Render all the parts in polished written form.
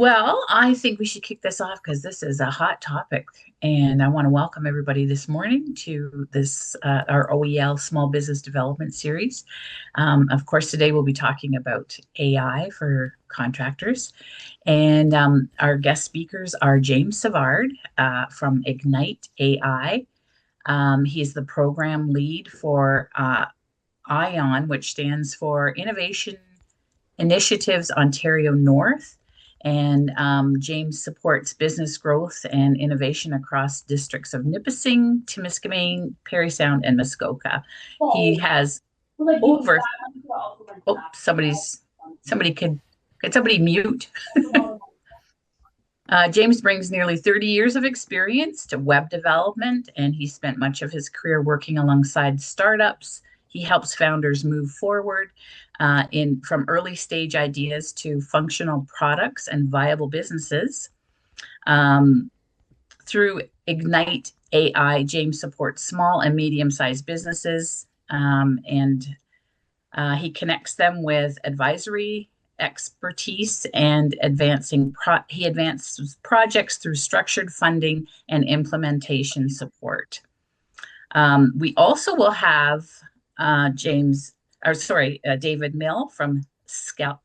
Well, I think we should kick this off because this is a hot topic, and I want to welcome everybody this morning to this our OEL Small Business Development Series. Of course, today we'll be talking about AI for contractors, and our guest speakers are James Savard from Ignite AI. He's the program lead for ION, which stands for Innovation Initiatives Ontario North. And James supports business growth and innovation across districts of Nipissing, Timiskaming, Parry Sound, and Muskoka. He has over, oh, somebody mute? James brings nearly 30 years of experience to web development, and he spent much of his career working alongside startups. He helps founders move forward from early stage ideas to functional products and viable businesses. Through Ignite AI, James supports small and medium-sized businesses, and he connects them with advisory expertise and he advances projects through structured funding and implementation support. We also will have David Mill from Scelta.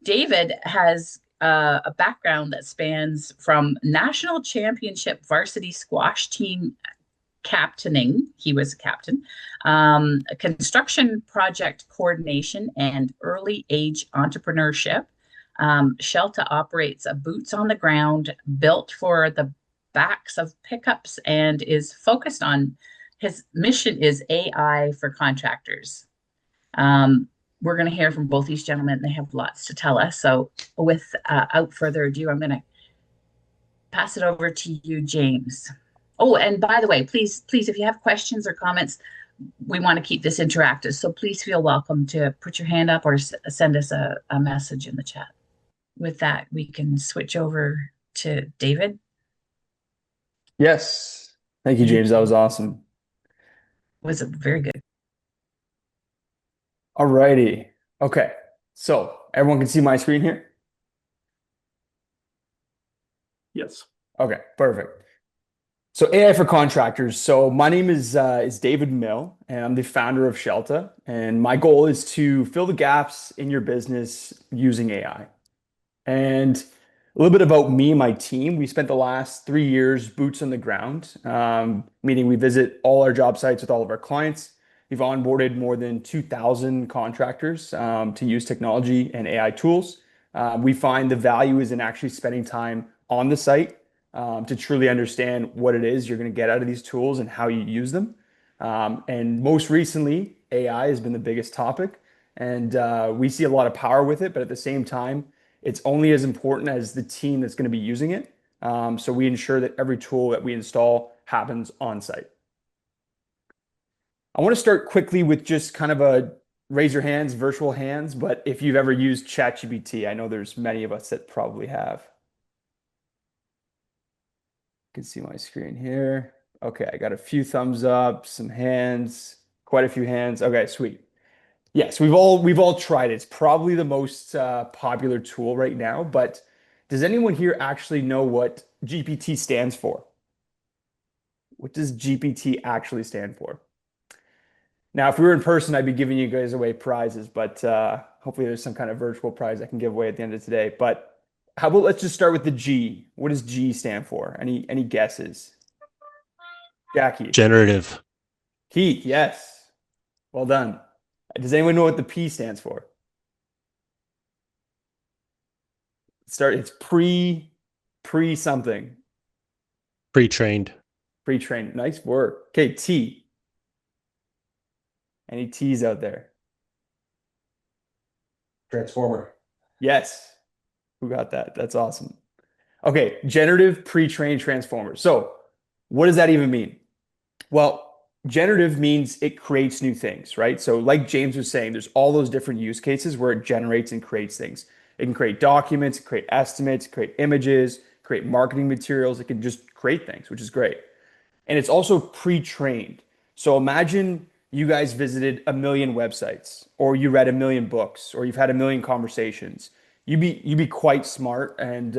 David has a background that spans from national championship varsity squash team captaining, he was a captain, construction project coordination, and early age entrepreneurship. Scelta operates a boots on the ground, built for the backs of pickups, and is focused on his mission is AI for contractors. We're going to hear from both these gentlemen. They have lots to tell us. So without further ado, I'm going to pass it over to you, James. Oh, and by the way, please, if you have questions or comments, we want to keep this interactive. So please feel welcome to put your hand up or send us a message in the chat. With that, we can switch over to David. Yes. Thank you, James. That was awesome. Was very good. All righty. Okay. So everyone can see my screen here? Yes. Okay, perfect. So AI for contractors. So my name is David Mill, and I'm the founder of Scelta. And my goal is to fill the gaps in your business using AI. And a little bit about me and my team. We spent the last 3 years boots on the ground, meaning we visit all our job sites with all of our clients. We've onboarded more than 2,000 contractors to use technology and AI tools. We find the value is in actually spending time on the site to truly understand what it is you're going to get out of these tools and how you use them. And most recently, AI has been the biggest topic, and we see a lot of power with it, but at the same time, it's only as important as the team that's going to be using it. So we ensure that every tool that we install happens on site. I want to start quickly with just kind of a raise your hands, virtual hands, but if you've ever used ChatGPT, I know there's many of us that probably have. You can see my screen here. Okay, I got a few thumbs up, some hands, quite a few hands. Okay, sweet. Yes, we've all tried it. It's probably the most popular tool right now, but does anyone here actually know what GPT stands for? What does GPT actually stand for? Now, if we were in person, I'd be giving you guys away prizes, but hopefully there's some kind of virtual prize I can give away at the end of today. But how about let's just start with the G. What does G stand for? Any guesses? Jackie. Generative. Keith, yes. Well done. Does anyone know what the P stands for? It's pre something. Pre-trained. Pre-trained. Nice work. Okay, T. Any T's out there? Transformer. Yes. Who got that? That's awesome. Okay, generative pre-trained transformers. So what does that even mean? Well, generative means it creates new things, right? So like James was saying, there's all those different use cases where it generates and creates things. It can create documents, create estimates, create images, create marketing materials. It can just create things, which is great. And it's also pre-trained. So imagine you guys visited a million websites, or you read a million books, or you've had a million conversations. You'd be quite smart and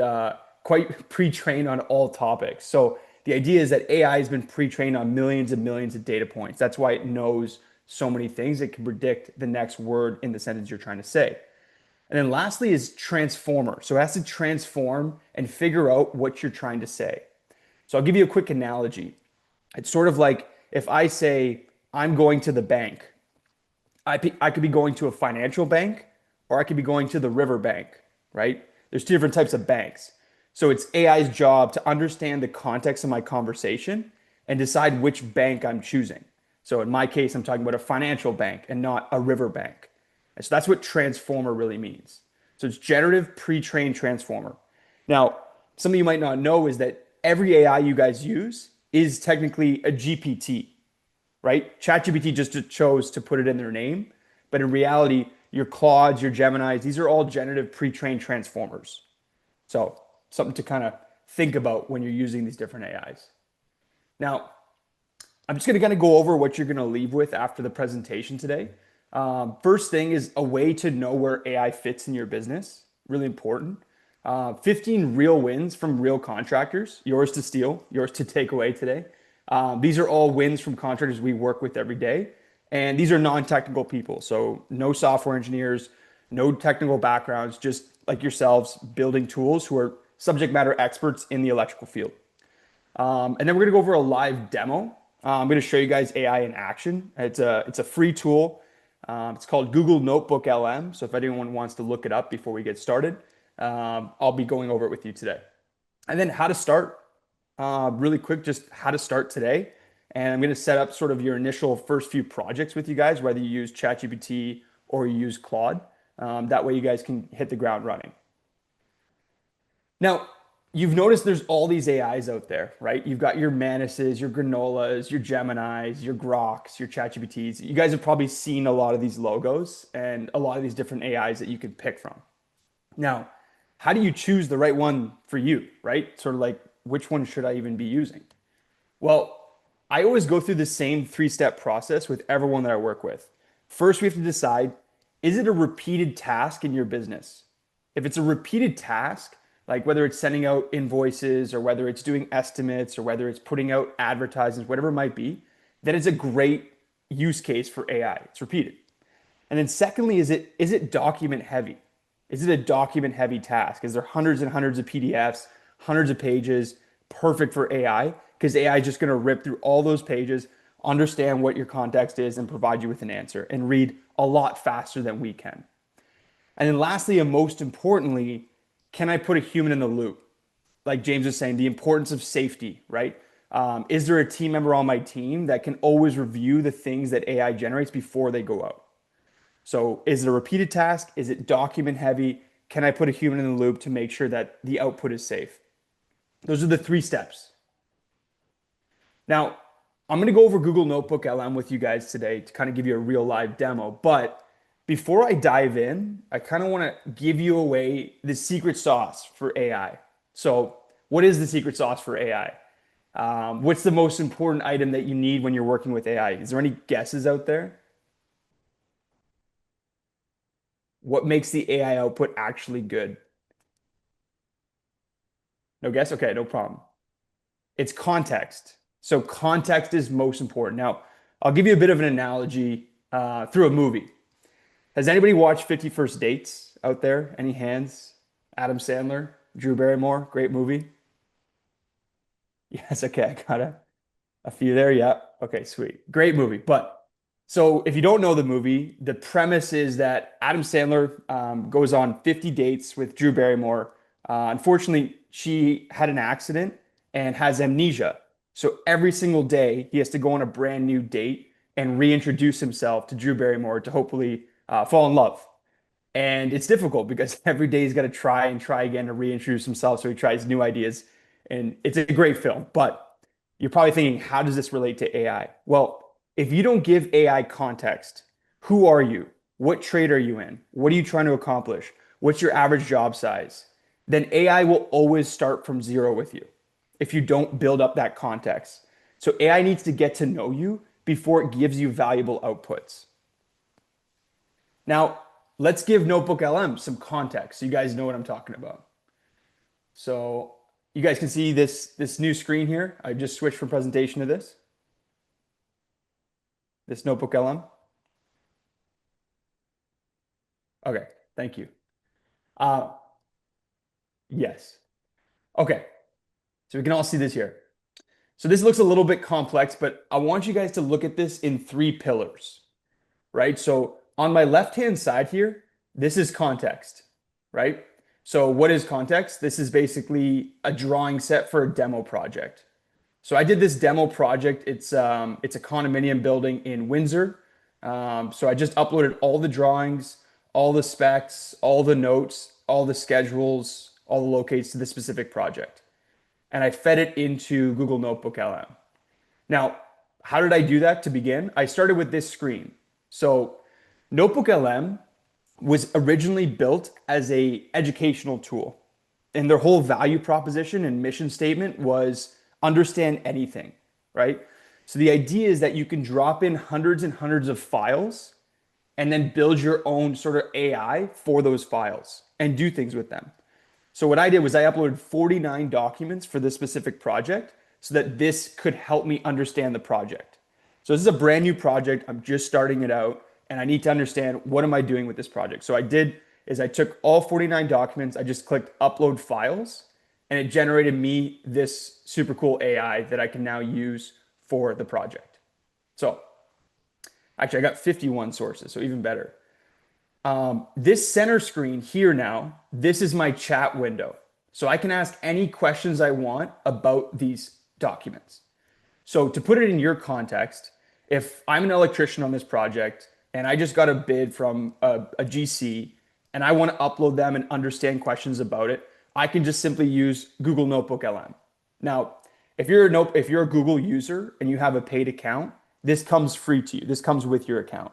quite pre-trained on all topics. So the idea is that AI has been pre-trained on millions and millions of data points. That's why it knows so many things. It can predict the next word in the sentence you're trying to say. And then lastly is transformer. So it has to transform and figure out what you're trying to say. So I'll give you a quick analogy. It's sort of like if I say, I'm going to the bank, I could be going to a financial bank, or I could be going to the river bank, right? There's two different types of banks. So it's AI's job to understand the context of my conversation and decide which bank I'm choosing. So in my case, I'm talking about a financial bank and not a river bank. And so that's what transformer really means. So it's generative pre-trained transformer. Now, something you might not know is that every AI you guys use is technically a GPT, right? ChatGPT just chose to put it in their name, but in reality, your Claudes, your Geminis, these are all generative pre-trained transformers. So something to kind of think about when you're using these different AIs. Now, I'm just going to kind of go over what you're going to leave with after the presentation today. First thing is a way to know where AI fits in your business. Really important. 15 real wins from real contractors, yours to steal, yours to take away today. These are all wins from contractors we work with every day. And these are non-technical people. So no software engineers, no technical backgrounds, just like yourselves building tools who are subject matter experts in the electrical field. And then we're going to go over a live demo. I'm going to show you guys AI in action. It's a free tool. It's called Google NotebookLM. So if anyone wants to look it up before we get started, I'll be going over it with you today. And then how to start, really quick, just how to start today. And I'm going to set up sort of your initial first few projects with you guys, whether you use ChatGPT or you use Claude. That way you guys can hit the ground running. Now, you've noticed there's all these AIs out there, right? You've got your Manuses, your Granolas, your Geminis, your Groks, your ChatGPTs. You guys have probably seen a lot of these logos and a lot of these different AIs that you can pick from. Now, how do you choose the right one for you, right? Sort of like, which one should I even be using? Well, I always go through the same three-step process with everyone that I work with. First, we have to decide, is it a repeated task in your business? If it's a repeated task, like whether it's sending out invoices or whether it's doing estimates or whether it's putting out advertisements, whatever it might be, then it's a great use case for AI. It's repeated. And then secondly, is it document heavy? Is it a document heavy task? Is there hundreds and hundreds of PDFs, hundreds of pages, perfect for AI? Because AI is just going to rip through all those pages, understand what your context is, and provide you with an answer and read a lot faster than we can. And then lastly, and most importantly, can I put a human in the loop? Like James was saying, the importance of safety, right? Is there a team member on my team that can always review the things that AI generates before they go out? So is it a repeated task? Is it document heavy? Can I put a human in the loop to make sure that the output is safe? Those are the three steps. Now, I'm going to go over Google NotebookLM with you guys today to kind of give you a real live demo. But before I dive in, I kind of want to give you away the secret sauce for AI. So what is the secret sauce for AI? What's the most important item that you need when you're working with AI? Is there any guesses out there? What makes the AI output actually good? No guess? Okay, no problem. It's context. So context is most important. Now, I'll give you a bit of an analogy through a movie. Has anybody watched 50 First Dates out there? Any hands? Adam Sandler, Drew Barrymore, great movie. Yes, okay, I got a few there. Yeah, okay, sweet. Great movie. But so if you don't know the movie, the premise is that Adam Sandler goes on 50 dates with Drew Barrymore. Unfortunately, she had an accident and has amnesia. So every single day, he has to go on a brand new date and reintroduce himself to Drew Barrymore to hopefully fall in love. And it's difficult because every day he's got to try and try again to reintroduce himself. So he tries new ideas. And it's a great film. But you're probably thinking, how does this relate to AI? Well, if you don't give AI context, who are you? What trade are you in? What are you trying to accomplish? What's your average job size? Then AI will always start from zero with you if you don't build up that context. So AI needs to get to know you before it gives you valuable outputs. Now, let's give NotebookLM some context so you guys know what I'm talking about. So you guys can see this new screen here. I just switched from presentation to this NotebookLM. Okay, thank you. Yes. Okay, so we can all see this here. So this looks a little bit complex, but I want you guys to look at this in 3 pillars, right? So on my left-hand side here, this is context, right? So what is context? This is basically a drawing set for a demo project. So I did this demo project. It's a condominium building in Windsor. So I just uploaded all the drawings, all the specs, all the notes, all the schedules, all the locates to the specific project. And I fed it into Google NotebookLM. Now, how did I do that to begin? I started with this screen. So NotebookLM was originally built as an educational tool. And their whole value proposition and mission statement was understand anything, right? So the idea is that you can drop in hundreds and hundreds of files and then build your own sort of AI for those files and do things with them. So what I did was I uploaded 49 documents for this specific project so that this could help me understand the project. So this is a brand new project. I'm just starting it out and I need to understand what am I doing with this project. So I did is I took all 49 documents, I just clicked upload files and it generated me this super cool AI that I can now use for the project. So actually I got 51 sources, so even better. This center screen here now, this is my chat window. So I can ask any questions I want about these documents. So to put it in your context, if I'm an electrician on this project and I just got a bid from a GC and I want to upload them and understand questions about it, I can just simply use Google NotebookLM. Now, if you're a Google user and you have a paid account, this comes free to you. This comes with your account.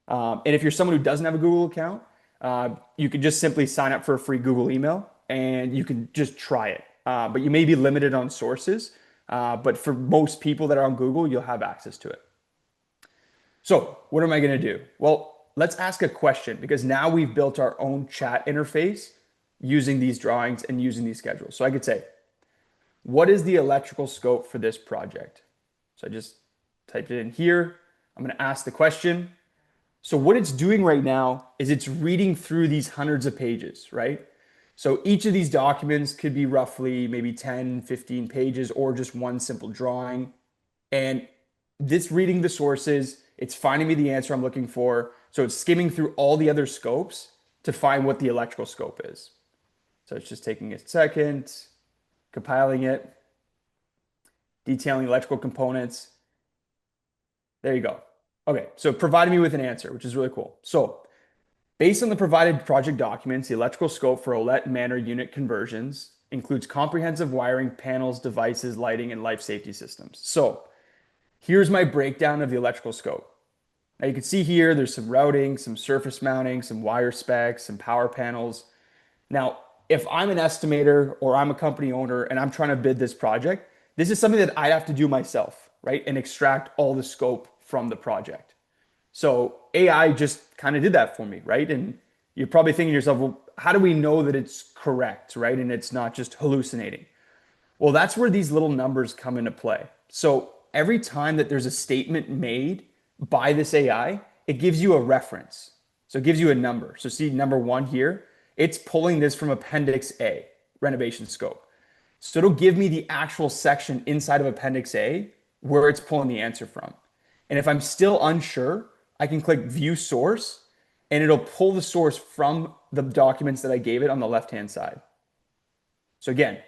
And if you're someone who doesn't have a Google account, you can just simply sign up for a free Google email and you can just try it. But you may be limited on sources, but for most people that are on Google, you'll have access to it. So what am I going to do? Well, let's ask a question because now we've built our own chat interface using these drawings and using these schedules. So I could say, what is the electrical scope for this project? So I just typed it in here. I'm going to ask the question. So what it's doing right now is it's reading through these hundreds of pages, right? So each of these documents could be roughly maybe 10, 15 pages or just one simple drawing. And this reading the sources, it's finding me the answer I'm looking for. So it's skimming through all the other scopes to find what the electrical scope is. So it's just taking a second, compiling it, detailing electrical components. There you go. Okay, so it provided me with an answer, which is really cool. So based on the provided project documents, the electrical scope for OLED Manor unit conversions includes comprehensive wiring, panels, devices, lighting, and life safety systems. So here's my breakdown of the electrical scope. Now you can see here, there's some routing, some surface mounting, some wire specs, some power panels. Now, if I'm an estimator or I'm a company owner and I'm trying to bid this project, this is something that I'd have to do myself, right? And extract all the scope from the project. So AI just kind of did that for me, right? And you're probably thinking to yourself, well, how do we know that it's correct, right? And it's not just hallucinating. Well, that's where these little numbers come into play. So every time that there's a statement made by this AI, it gives you a reference. So it gives you a number. So see number 1 here, it's pulling this from Appendix A, renovation scope. So it'll give me the actual section inside of Appendix A where it's pulling the answer from. And if I'm still unsure, I can click View Source, and it'll pull the source from the documents that I gave it on the left-hand side. So again,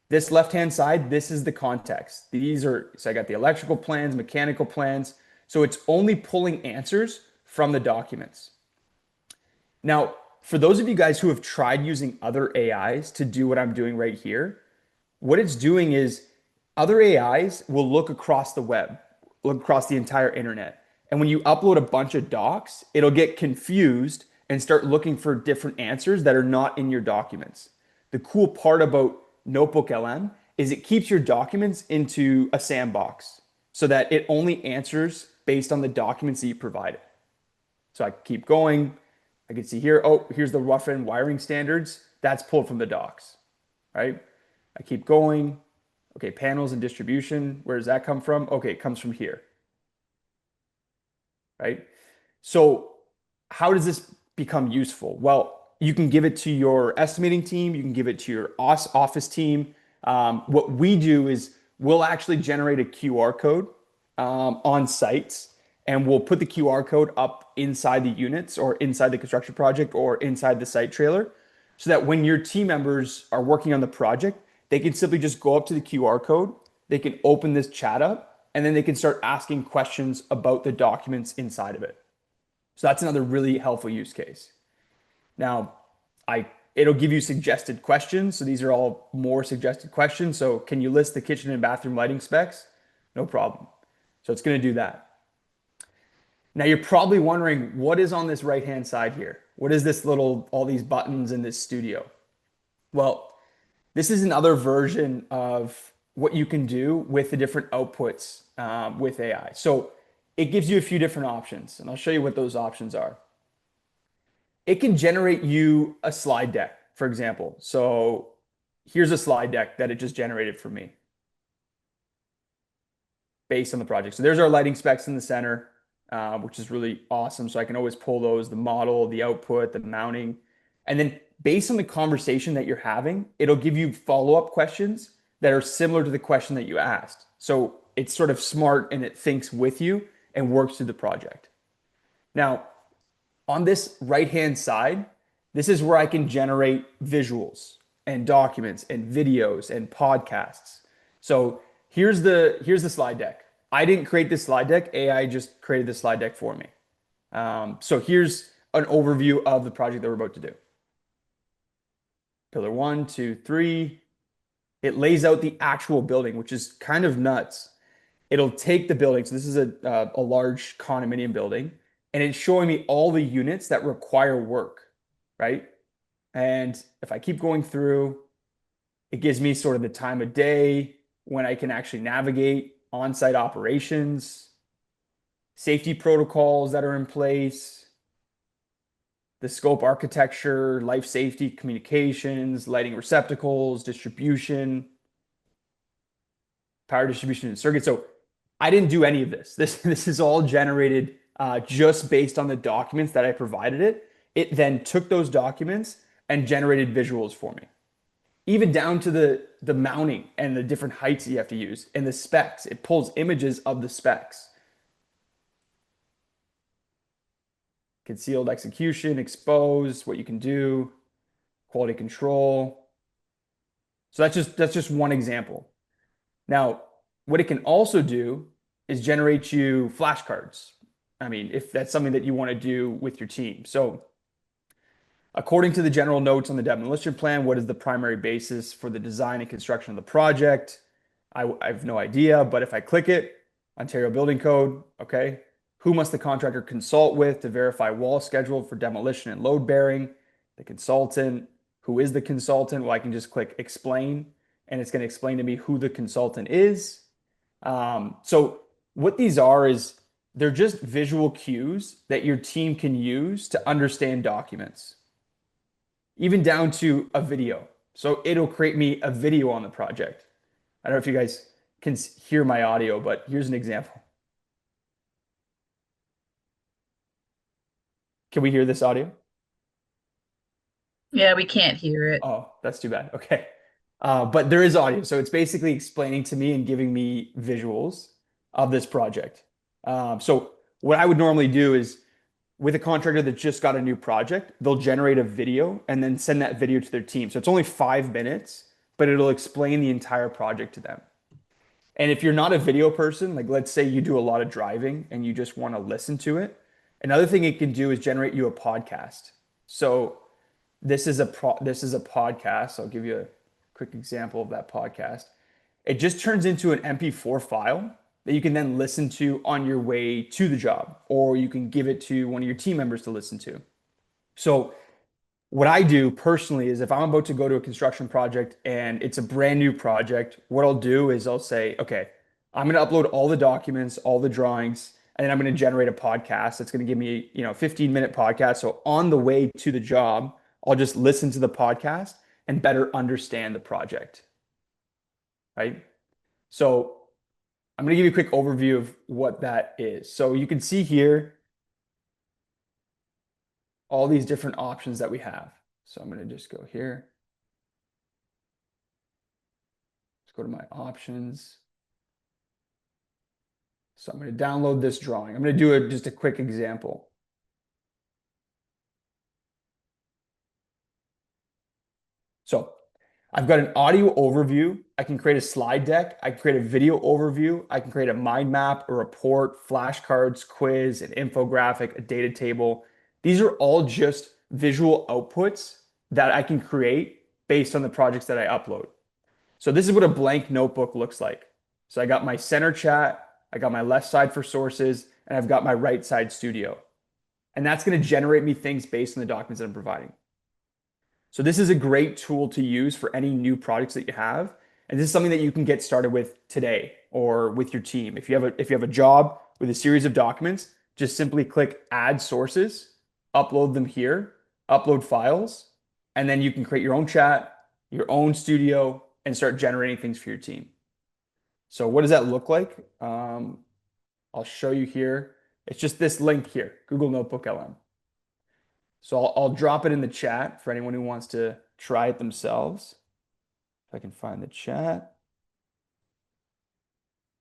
this left-hand side, this is the context. So I got the electrical plans, mechanical plans. So it's only pulling answers from the documents. Now, for those of you guys who have tried using other AIs to do what I'm doing right here, what it's doing is other AIs will look across the web, look across the entire internet. And when you upload a bunch of docs, it'll get confused and start looking for different answers that are not in your documents. The cool part about NotebookLM is it keeps your documents into a sandbox so that it only answers based on the documents that you provided. So I keep going. I can see here, oh, here's the rough end wiring standards. That's pulled from the docs, right? I keep going. Okay, panels and distribution. Where does that come from? Okay, it comes from here, right? So how does this become useful? Well, you can give it to your estimating team. You can give it to your office team. What we do is we'll actually generate a QR code on sites, and we'll put the QR code up inside the units or inside the construction project or inside the site trailer, so that when your team members are working on the project, they can simply just go up to the QR code, they can open this chat up, and then they can start asking questions about the documents inside of it. So that's another really helpful use case. Now, it'll give you suggested questions. So these are all more suggested questions. So can you list the kitchen and bathroom lighting specs? No problem. So it's going to do that. Now you're probably wondering, what is on this right-hand side here? What is this all these buttons in this studio? Well, this is another version of what you can do with the different outputs with AI. So it gives you a few different options, and I'll show you what those options are. It can generate you a slide deck, for example. So here's a slide deck that it just generated for me based on the project. So there's our lighting specs in the center, which is really awesome. So I can always pull those, the model, the output, the mounting. And then based on the conversation that you're having, it'll give you follow-up questions that are similar to the question that you asked. So it's sort of smart and it thinks with you and works through the project. Now, on this right-hand side, this is where I can generate visuals and documents and videos and podcasts. So here's the slide deck. I didn't create this slide deck. AI just created this slide deck for me. So here's an overview of the project that we're about to do. Pillar 1, 2, 3. It lays out the actual building, which is kind of nuts. It'll take the building. So this is a large condominium building, and it's showing me all the units that require work, right? And if I keep going through, it gives me sort of the time of day when I can actually navigate on-site operations, safety protocols that are in place, the scope architecture, life safety, communications, lighting receptacles, distribution, power distribution and circuit. So I didn't do any of this. This is all generated just based on the documents that I provided it. It then took those documents and generated visuals for me. Even down to the mounting and the different heights that you have to use and the specs. It pulls images of the specs. Concealed execution, expose, what you can do, quality control. So that's just one example. Now, what it can also do is generate you flashcards. I mean, if that's something that you want to do with your team. So according to the general notes on the demolition plan, what is the primary basis for the design and construction of the project? I have no idea, but if I click it, Ontario Building Code, okay. Who must the contractor consult with to verify wall schedule for demolition and load bearing? The consultant. Who is the consultant? Well, I can just click explain, and it's going to explain to me who the consultant is. So what these are is they're just visual cues that your team can use to understand documents, even down to a video. So it'll create me a video on the project. I don't know if you guys can hear my audio, but here's an example. Can we hear this audio? Yeah, we can't hear it. Oh, that's too bad. Okay. But there is audio. So it's basically explaining to me and giving me visuals of this project. So what I would normally do is with a contractor that just got a new project, they'll generate a video and then send that video to their team. So it's only 5 minutes, but it'll explain the entire project to them. And if you're not a video person, like let's say you do a lot of driving and you just want to listen to it, another thing it can do is generate you a podcast. So this is a podcast. I'll give you a quick example of that podcast. It just turns into an MP4 file that you can then listen to on your way to the job, or you can give it to one of your team members to listen to. So what I do personally is if I'm about to go to a construction project and it's a brand new project, what I'll do is I'll say, okay, I'm going to upload all the documents, all the drawings, and then I'm going to generate a podcast that's going to give me, 15-minute podcast. So on the way to the job, I'll just listen to the podcast and better understand the project, right? So I'm going to give you a quick overview of what that is. So you can see here all these different options that we have. So I'm going to just go here. Let's go to my options. So I'm going to download this drawing. I'm going to do just a quick example. So I've got an audio overview. I can create a slide deck. I can create a video overview. I can create a mind map, a report, flashcards, quiz, an infographic, a data table. These are all just visual outputs that I can create based on the projects that I upload. So this is what a blank notebook looks like. So I got my center chat, I got my left side for sources, and I've got my right side studio. And that's going to generate me things based on the documents that I'm providing. So this is a great tool to use for any new projects that you have. And this is something that you can get started with today or with your team. If you have a job with a series of documents, just simply click add sources, upload them here, upload files, and then you can create your own chat, your own studio, and start generating things for your team. So what does that look like? I'll show you here. It's just this link here, Google NotebookLM. So I'll drop it in the chat for anyone who wants to try it themselves. If I can find the chat.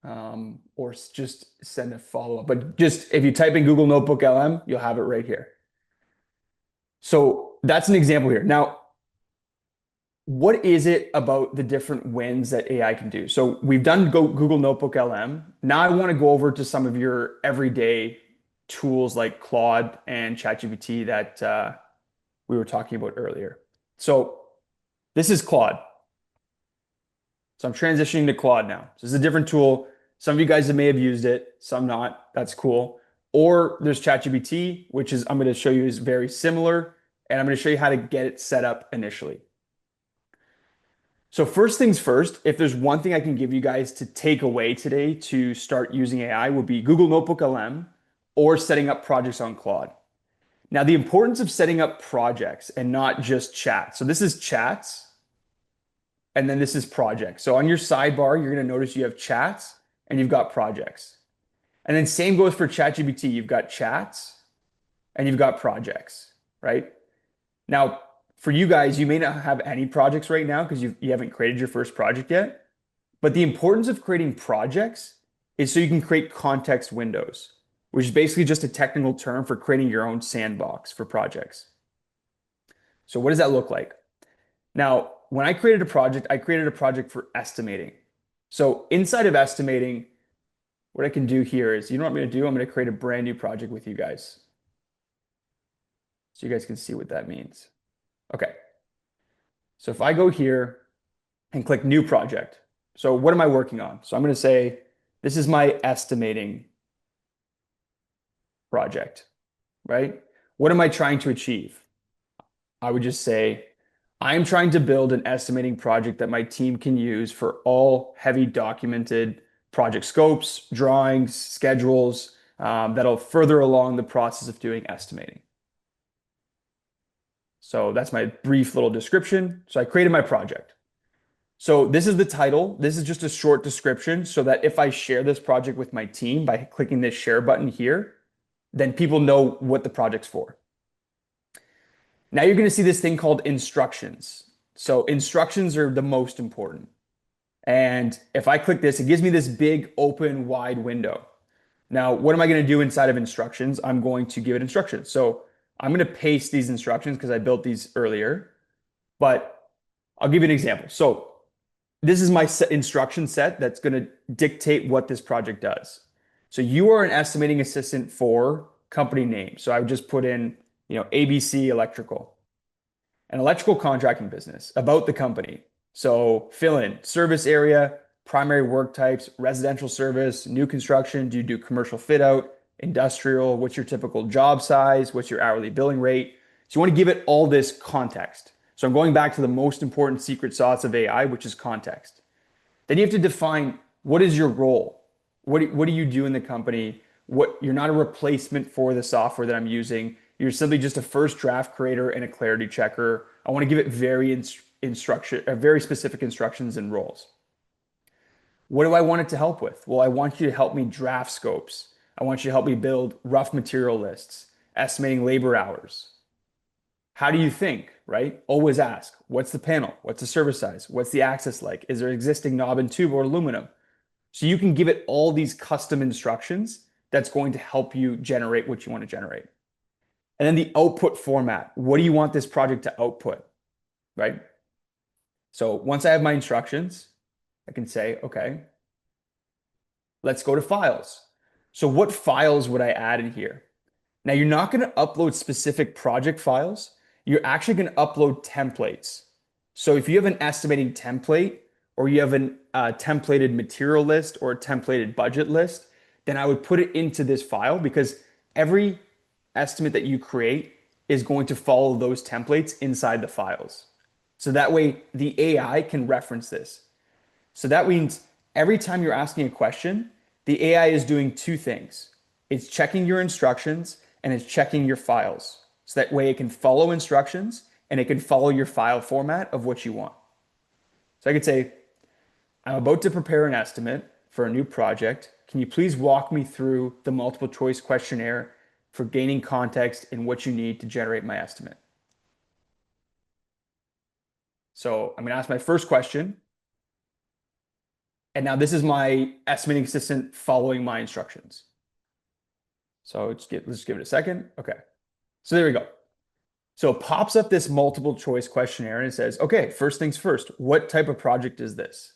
Or just send a follow-up. But just if you type in Google NotebookLM, you'll have it right here. So that's an example here. Now, what is it about the different wins that AI can do? So we've done Google NotebookLM. Now I want to go over to some of your everyday tools like Claude and ChatGPT that we were talking about earlier. So this is Claude. So I'm transitioning to Claude now. So this is a different tool. Some of you guys may have used it, some not. That's cool. Or there's ChatGPT, which is I'm going to show you is very similar, and I'm going to show you how to get it set up initially. So first things first, if there's one thing I can give you guys to take away today to start using AI would be Google NotebookLM or setting up projects on Claude. Now, the importance of setting up projects and not just chats. So this is chats, and then this is projects. So on your sidebar, you're going to notice you have chats and you've got projects. And then same goes for ChatGPT. You've got chats and you've got projects, right? Now, for you guys, you may not have any projects right now because you haven't created your first project yet. But the importance of creating projects is so you can create context windows, which is basically just a technical term for creating your own sandbox for projects. So what does that look like? Now, when I created a project for estimating. So inside of estimating, what I can do here is, you know what I'm going to do? I'm going to create a brand new project with you guys. So you guys can see what that means. Okay. So if I go here and click new project. So what am I working on? So I'm going to say, this is my estimating project, right? What am I trying to achieve? I would just say, I'm trying to build an estimating project that my team can use for all heavy documented project scopes, drawings, schedules, that'll further along the process of doing estimating. So that's my brief little description. So I created my project. So this is the title. This is just a short description so that if I share this project with my team by clicking this share button here, then people know what the project's for. Now you're going to see this thing called instructions. So instructions are the most important. And if I click this, it gives me this big open wide window. Now, what am I going to do inside of instructions? I'm going to give it instructions. So I'm going to paste these instructions because I built these earlier, but I'll give you an example. So this is my instruction set that's going to dictate what this project does. So you are an estimating assistant for company name. So I would just put in, ABC Electrical, an electrical contracting business, about the company. So fill in service area, primary work types, residential service, new construction. Do you do commercial fit out, industrial? What's your typical job size? What's your hourly billing rate? So you want to give it all this context. So I'm going back to the most important secret sauce of AI, which is context. Then you have to define, what is your role? What do you do in the company? You're not a replacement for the software that I'm using. You're simply just a first draft creator and a clarity checker. I want to give it very specific instructions and roles. What do I want it to help with? Well, I want you to help me draft scopes. I want you to help me build rough material lists, estimating labor hours. How do you think, right? Always ask, what's the panel? What's the service size? What's the access like? Is there existing knob and tube or aluminum? So you can give it all these custom instructions that's going to help you generate what you want to generate. And then the output format. What do you want this project to output, right? So once I have my instructions, I can say, okay, let's go to files. So what files would I add in here? Now you're not going to upload specific project files. You're actually going to upload templates. So if you have an estimating template or you have a templated material list or a templated budget list, then I would put it into this file because every estimate that you create is going to follow those templates inside the files. So that way the AI can reference this. So that means every time you're asking a question, the AI is doing two things. It's checking your instructions and it's checking your files. So that way it can follow instructions and it can follow your file format of what you want. So I could say, I'm about to prepare an estimate for a new project. Can you please walk me through the multiple choice questionnaire for gaining context in what you need to generate my estimate? So I'm going to ask my first question. And now this is my estimating assistant following my instructions. So let's give it a second. Okay. So there we go. So it pops up this multiple choice questionnaire and it says, okay, first things first, what type of project is this?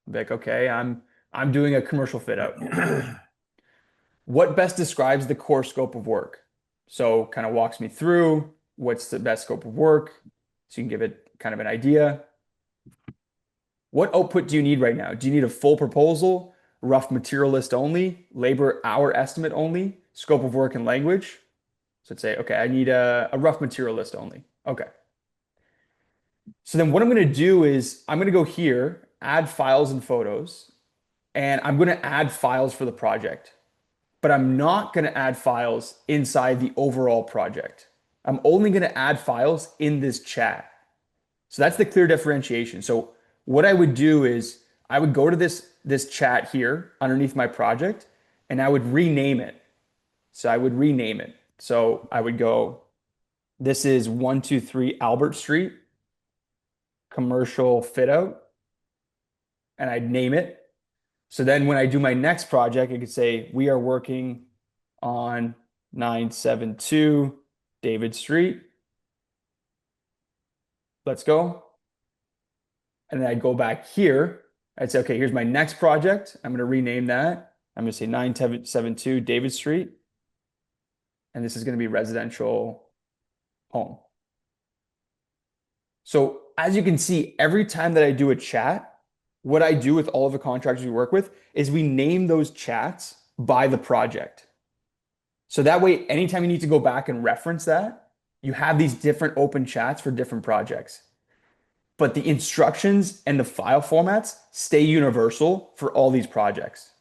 I'm like, okay, I'm doing a commercial fit out. What best describes the core scope of work? So kind of walks me through what's the best scope of work. So you can give it kind of an idea. What output do you need right now? Do you need a full proposal, rough material list only, labor hour estimate only, scope of work and language? So let's say, okay, I need a rough material list only. Okay. So then what I'm going to do is I'm going to go here, add files and photos, and I'm going to add files for the project. But I'm not going to add files inside the overall project. I'm only going to add files in this chat. So that's the clear differentiation. So what I would do is I would go to this chat here underneath my project and I would rename it. So I would rename it. So I would go, this is 123 Albert Street, commercial fit out, and I'd name it. So then when I do my next project, I could say, we are working on 972 David Street. Let's go. And then I'd go back here. I'd say, okay, here's my next project. I'm going to rename that. I'm going to say 972 David Street. And this is going to be residential home. So as you can see, every time that I do a chat, what I do with all of the contractors we work with is we name those chats by the project. So that way, anytime you need to go back and reference that, you have these different open chats for different projects. But the instructions and the file formats stay universal for all these projects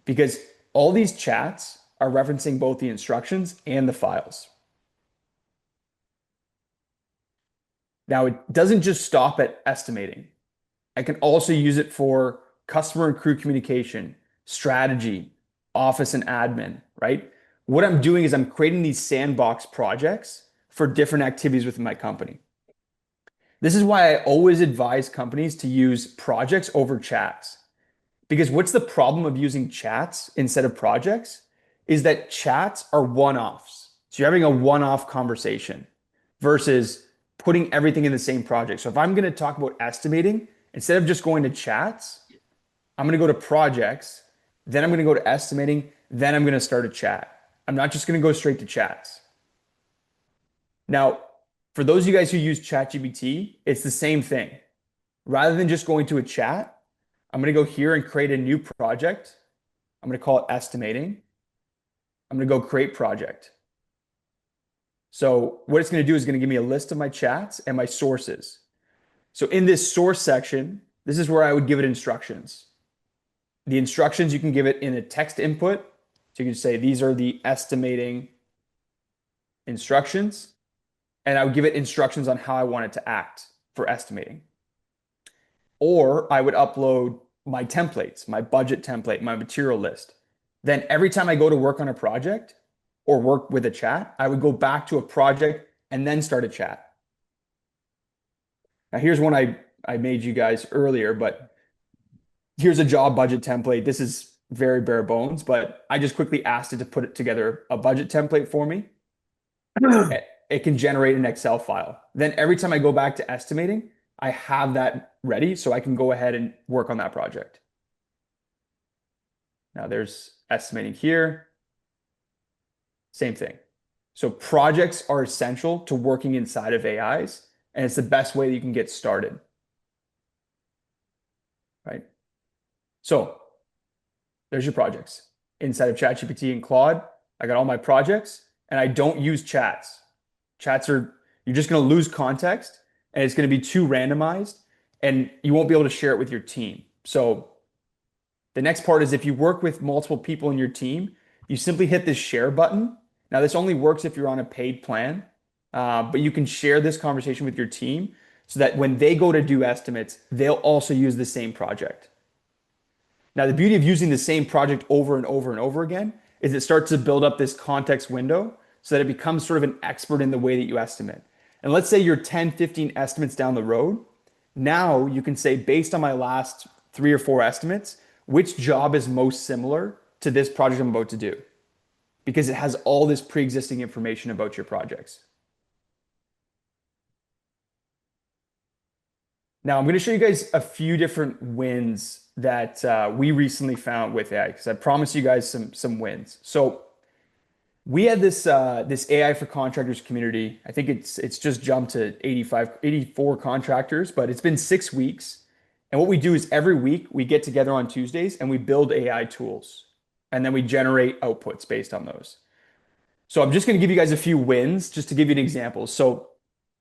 because all these chats are referencing both the instructions and the files. Now, it doesn't just stop at estimating. I can also use it for customer and crew communication, strategy, office and admin, right? What I'm doing is I'm creating these sandbox projects for different activities within my company. This is why I always advise companies to use projects over chats. Because what's the problem of using chats instead of projects is that chats are one-offs. So you're having a one-off conversation versus putting everything in the same project. So if I'm going to talk about estimating, instead of just going to chats, I'm going to go to projects, then I'm going to go to estimating, then I'm going to start a chat. I'm not just going to go straight to chats. Now, for those of you guys who use ChatGPT, it's the same thing. Rather than just going to a chat, I'm going to go here and create a new project. I'm going to call it estimating. I'm going to go create project. So what it's going to do is going to give me a list of my chats and my sources. So in this source section, this is where I would give it instructions. The instructions you can give it in a text input So you could say these are the estimating instructions, and I would give it instructions on how I want it to act for estimating. Or I would upload my templates, my budget template, my material list. Then every time I go to work on a project or work with a chat, I would go back to a project and then start a chat. Now here's one I made you guys earlier, but here's a job budget template. This is very bare bones, but I just quickly asked it to put it together a budget template for me. It can generate an Excel file. Then every time I go back to estimating, I have that ready so I can go ahead and work on that project. Now there's estimating here. Same thing. So projects are essential to working inside of AIs, and it's the best way that you can get started. Right? So there's your projects. Inside of ChatGPT and Claude, I got all my projects, and I don't use chats. Chats are, you're just going to lose context, and it's going to be too randomized, and you won't be able to share it with your team. So the next part is if you work with multiple people in your team, you simply hit this share button. Now, this only works if you're on a paid plan, but you can share this conversation with your team so that when they go to do estimates, they'll also use the same project. Now, the beauty of using the same project over and over and over again is it starts to build up this context window so that it becomes sort of an expert in the way that you estimate. And let's say you're 10, 15 estimates down the road. Now you can say, based on my last 3 or 4 estimates, which job is most similar to this project I'm about to do? Because it has all this pre-existing information about your projects. Now I'm going to show you guys a few different wins that we recently found with AI, because I promised you guys some wins. So we had this AI for Contractors community. I think it's just jumped to 84 contractors, but it's been 6 weeks. And what we do is every week we get together on Tuesdays and we build AI tools, and then we generate outputs based on those. So I'm just going to give you guys a few wins just to give you an example. So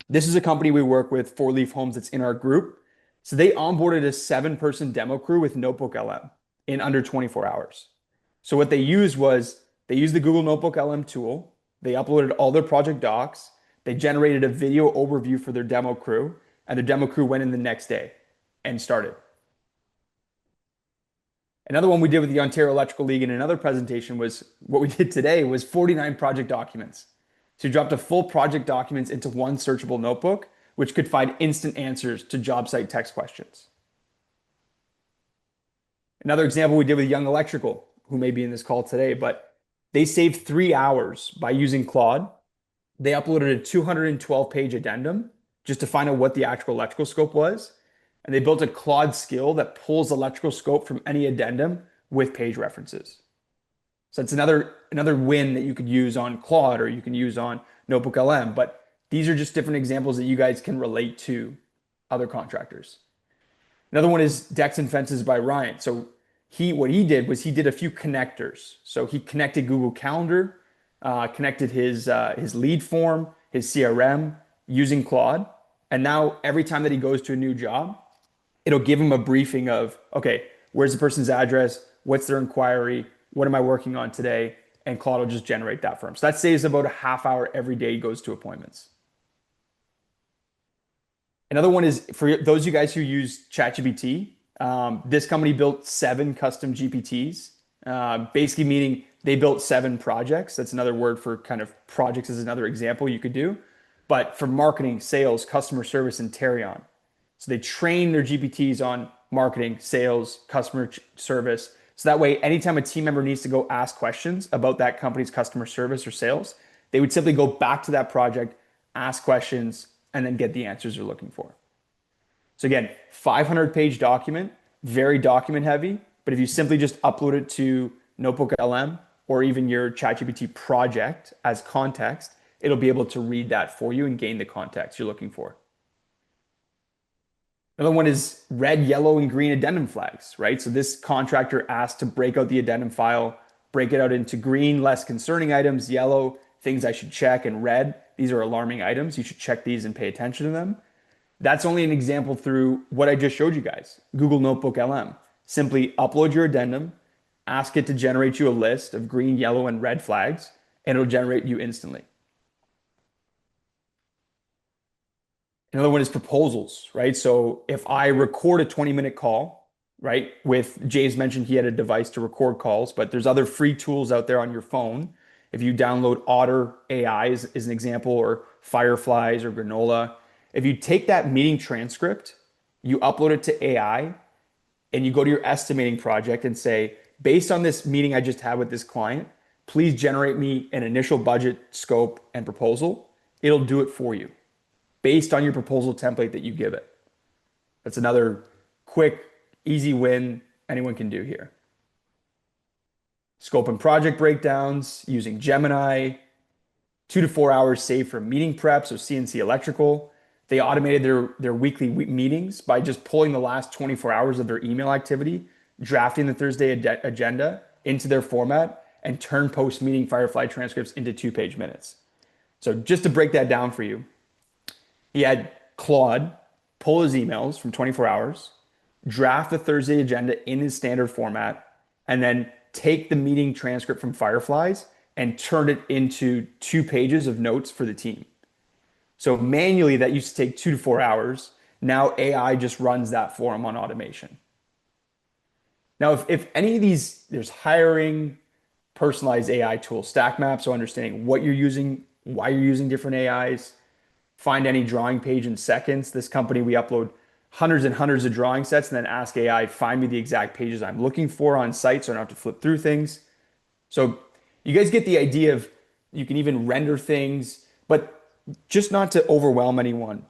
this is a company we work with, 4 Leaf Homes, that's in our group. So they onboarded a 7-person demo crew with NotebookLM in under 24 hours. So what they used was they used the Google NotebookLM tool. They uploaded all their project docs. They generated a video overview for their demo crew, and the demo crew went in the next day and started. Another one we did with the Ontario Electrical League in another presentation was what we did today was 49 project documents. So you dropped a full project documents into one searchable notebook, which could find instant answers to job site text questions. Another example we did with Young Electrical, who may be in this call today, but they saved 3 hours by using Claude. They uploaded a 212-page addendum just to find out what the actual electrical scope was. And they built a Claude skill that pulls electrical scope from any addendum with page references. So it's another win that you could use on Claude or you can use on NotebookLM. But these are just different examples that you guys can relate to other contractors. Another one is Decks and Fences by Ryan. So what he did was he did a few connectors. So he connected Google Calendar, connected his lead form, his CRM using Claude. And now every time that he goes to a new job, it'll give him a briefing of, okay, where's the person's address? What's their inquiry? What am I working on today? And Claude will just generate that for him. So that saves about a half hour every day he goes to appointments. Another one is for those of you guys who use ChatGPT. This company built 7 custom GPTs, basically meaning they built 7 projects. That's another word for kind of projects is another example you could do. But for marketing, sales, customer service, and Terion. So they train their GPTs on marketing, sales, customer service. So that way, anytime a team member needs to go ask questions about that company's customer service or sales, they would simply go back to that project, ask questions, and then get the answers they're looking for. So again, 500-page document, very document heavy, but if you simply just upload it to NotebookLM or even your ChatGPT project as context, it'll be able to read that for you and gain the context you're looking for. Another one is red, yellow, and green addendum flags, right? So this contractor asked to break out the addendum file, break it out into green, less concerning items, yellow, things I should check, and red, these are alarming items. You should check these and pay attention to them. That's only an example through what I just showed you guys, Google NotebookLM. Simply upload your addendum, ask it to generate you a list of green, yellow, and red flags, and it'll generate you instantly. Another one is proposals, right? So if I record a 20-minute call, right, with James mentioned he had a device to record calls, but there's other free tools out there on your phone. If you download Otter AI as an example, or Fireflies or Granola, if you take that meeting transcript, you upload it to AI, and you go to your estimating project and say, based on this meeting I just had with this client, please generate me an initial budget, scope, and proposal. It'll do it for you based on your proposal template that you give it. That's another quick, easy win anyone can do here. Scope and project breakdowns using Gemini, 2 to 4 hours saved for meeting prep, so CNC Electrical. They automated their weekly meetings by just pulling the last 24 hours of their email activity, drafting the Thursday agenda into their format, and turn post-meeting Firefly transcripts into 2-page minutes. So just to break that down for you, he had Claude pull his emails from 24 hours, draft the Thursday agenda in his standard format, and then take the meeting transcript from Fireflies and turn it into 2 pages of notes for the team. So manually, that used to take 2 to 4 hours. Now AI just runs that for him on automation. Now, if any of these, there's hiring, personalized AI tools, stack maps, so understanding what you're using, why you're using different AIs, find any drawing page in seconds. This company, we upload hundreds and hundreds of drawing sets and then ask AI, find me the exact pages I'm looking for on site so I don't have to flip through things. So you guys get the idea of you can even render things, but just not to overwhelm anyone.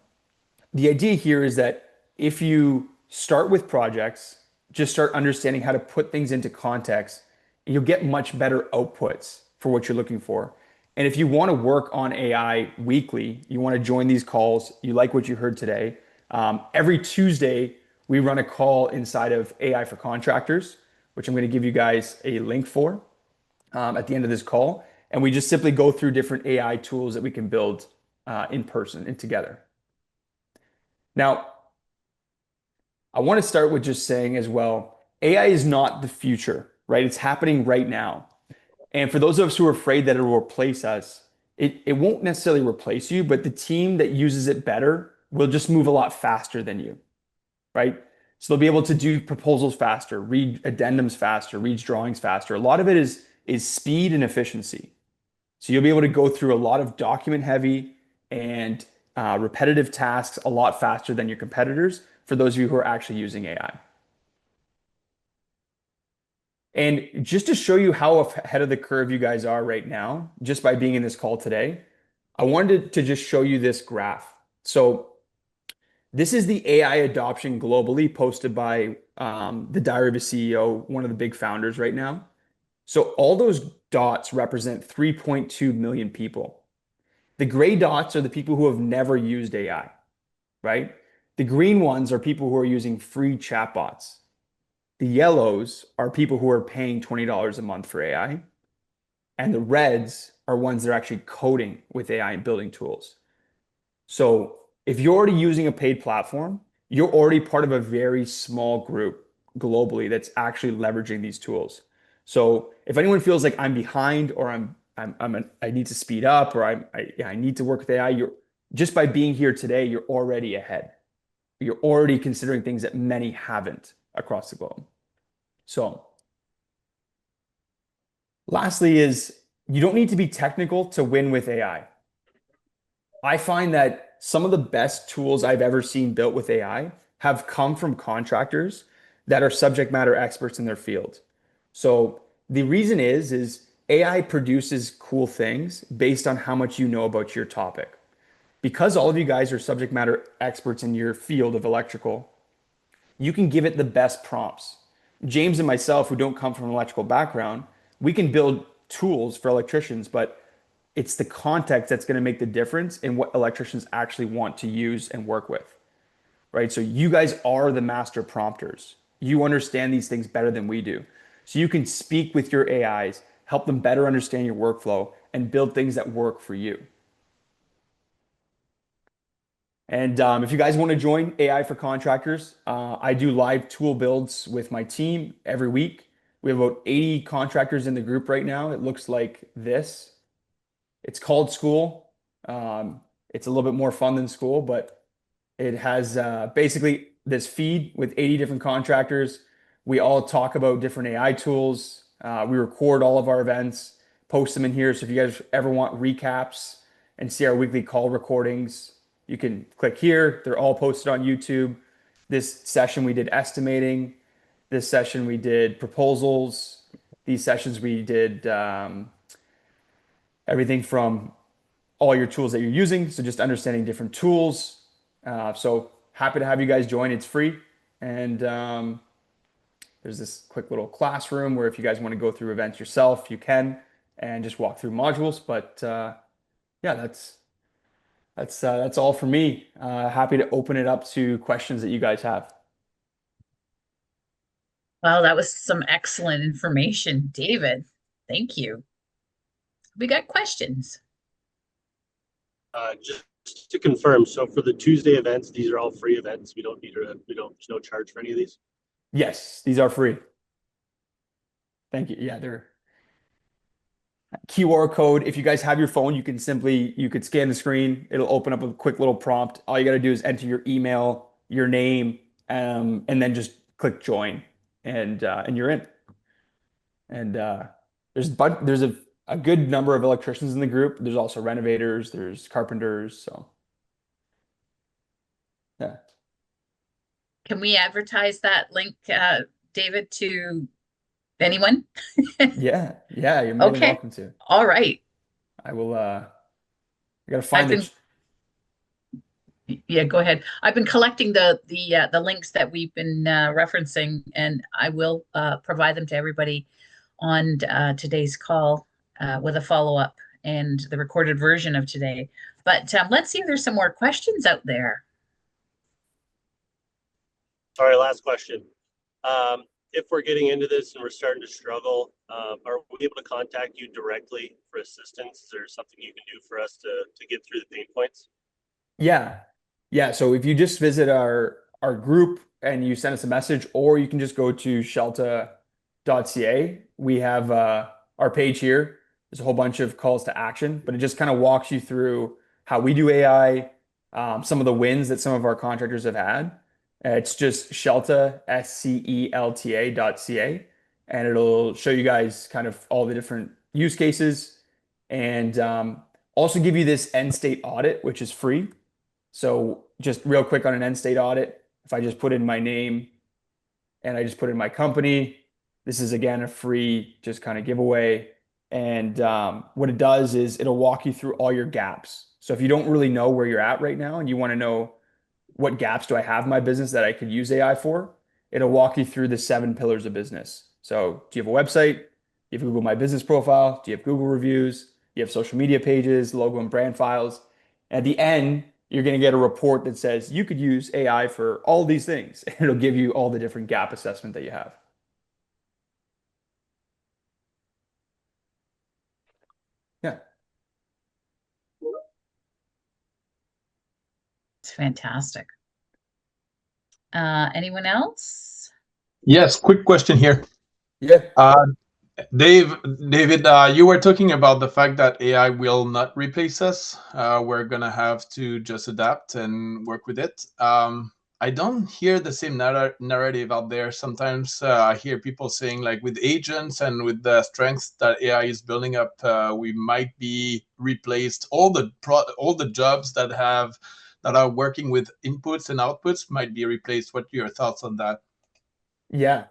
The idea here is that if you start with projects, just start understanding how to put things into context, and you'll get much better outputs for what you're looking for. And if you want to work on AI weekly, you want to join these calls, you like what you heard today, every Tuesday, we run a call inside of AI for Contractors, which I'm going to give you guys a link for at the end of this call. And we just simply go through different AI tools that we can build in person and together. Now, I want to start with just saying as well, AI is not the future, right? It's happening right now. And for those of us who are afraid that it will replace us, it won't necessarily replace you, but the team that uses it better will just move a lot faster than you, right? So they'll be able to do proposals faster, read addendums faster, read drawings faster. A lot of it is speed and efficiency. So you'll be able to go through a lot of document heavy and repetitive tasks a lot faster than your competitors for those of you who are actually using AI. And just to show you how ahead of the curve you guys are right now, just by being in this call today, I wanted to just show you this graph. So this is the AI adoption globally posted by the Diary of a CEO, one of the big founders right now. So all those dots represent 3.2 million people. The gray dots are the people who have never used AI, right? The green ones are people who are using free chatbots. The yellows are people who are paying $20 a month for AI. And the reds are ones that are actually coding with AI and building tools. So if you're already using a paid platform, you're already part of a very small group globally that's actually leveraging these tools. So if anyone feels like I'm behind or I need to speed up or I need to work with AI, you're just by being here today, you're already ahead. You're already considering things that many haven't across the globe. So lastly is you don't need to be technical to win with AI. I find that some of the best tools I've ever seen built with AI have come from contractors that are subject matter experts in their field. So the reason is AI produces cool things based on how much you know about your topic. Because all of you guys are subject matter experts in your field of electrical, you can give it the best prompts. James and myself, who don't come from an electrical background, we can build tools for electricians, but it's the context that's going to make the difference in what electricians actually want to use and work with, right? So you guys are the master prompters. You understand these things better than we do. So you can speak with your AIs, help them better understand your workflow, and build things that work for you. And if you guys want to join AI for Contractors, I do live tool builds with my team every week. We have about 80 contractors in the group right now. It looks like this. It's called school. It's a little bit more fun than school, but it has basically this feed with 80 different contractors. We all talk about different AI tools. We record all of our events, post them in here. So if you guys ever want recaps and see our weekly call recordings, you can click here. They're all posted on YouTube. This session we did estimating. This session we did proposals. These sessions we did everything from all your tools that you're using. So just understanding different tools. So happy to have you guys join. It's free. And there's this quick little classroom where if you guys want to go through events yourself, you can and just walk through modules. But yeah, that's all for me. Happy to open it up to questions that you guys have. Well, that was some excellent information, David. Thank you. We got questions. Just to confirm, so for the Tuesday events, these are all free events. There's no charge for any of these. Yes, these are free. Thank you. Yeah, they're QR code. If you guys have your phone, you could scan the screen. It'll open up a quick little prompt. All you got to do is enter your email, your name, and then just click join, and you're in. And there's a good number of electricians in the group. There's also renovators, there's carpenters. So yeah. Can we advertise that link, David, to anyone? Yeah, you're more than welcome to. All right. I will I gotta find it. Yeah, go ahead. I've been collecting the links that we've been referencing, and I will provide them to everybody on today's call with a follow-up and the recorded version of today. But let's see if there's some more questions out there. Sorry, last question. If we're getting into this and we're starting to struggle, are we able to contact you directly for assistance? Is there something you can do for us to get through the pain points? Yeah. So if you just visit our group and you send us a message, or you can just go to scelta.ca. We have our page here. There's a whole bunch of calls to action, but it just kind of walks you through how we do AI, some of the wins that some of our contractors have had. It's just Scelta, SCELTA.ca, and it'll show you guys kind of all the different use cases, and also give you this end state audit, which is free. So just real quick on an end state audit, if I just put in my name and I just put in my company, this is again a free just kind of giveaway. And what it does is it'll walk you through all your gaps. So if you don't really know where you're at right now and you want to know what gaps do I have in my business that I could use AI for, it'll walk you through the 7 pillars of business. So do you have a website? Do you have Google My Business profile? Do you have Google reviews? Do you have social media pages, logo and brand files? At the end, you're going to get a report that says you could use AI for all these things. And it'll give you all the different gap assessment that you have. Yeah. It's fantastic. Anyone else? Yes, quick question here. Yeah. David, you were talking about the fact that AI will not replace us. We're gonna have to just adapt and work with it. I don't hear the same narrative out there. Sometimes I hear people saying, like, with agents and with the strengths that AI is building up, we might be replaced. All the jobs that are working with inputs and outputs might be replaced. What are your thoughts on that? Yeah.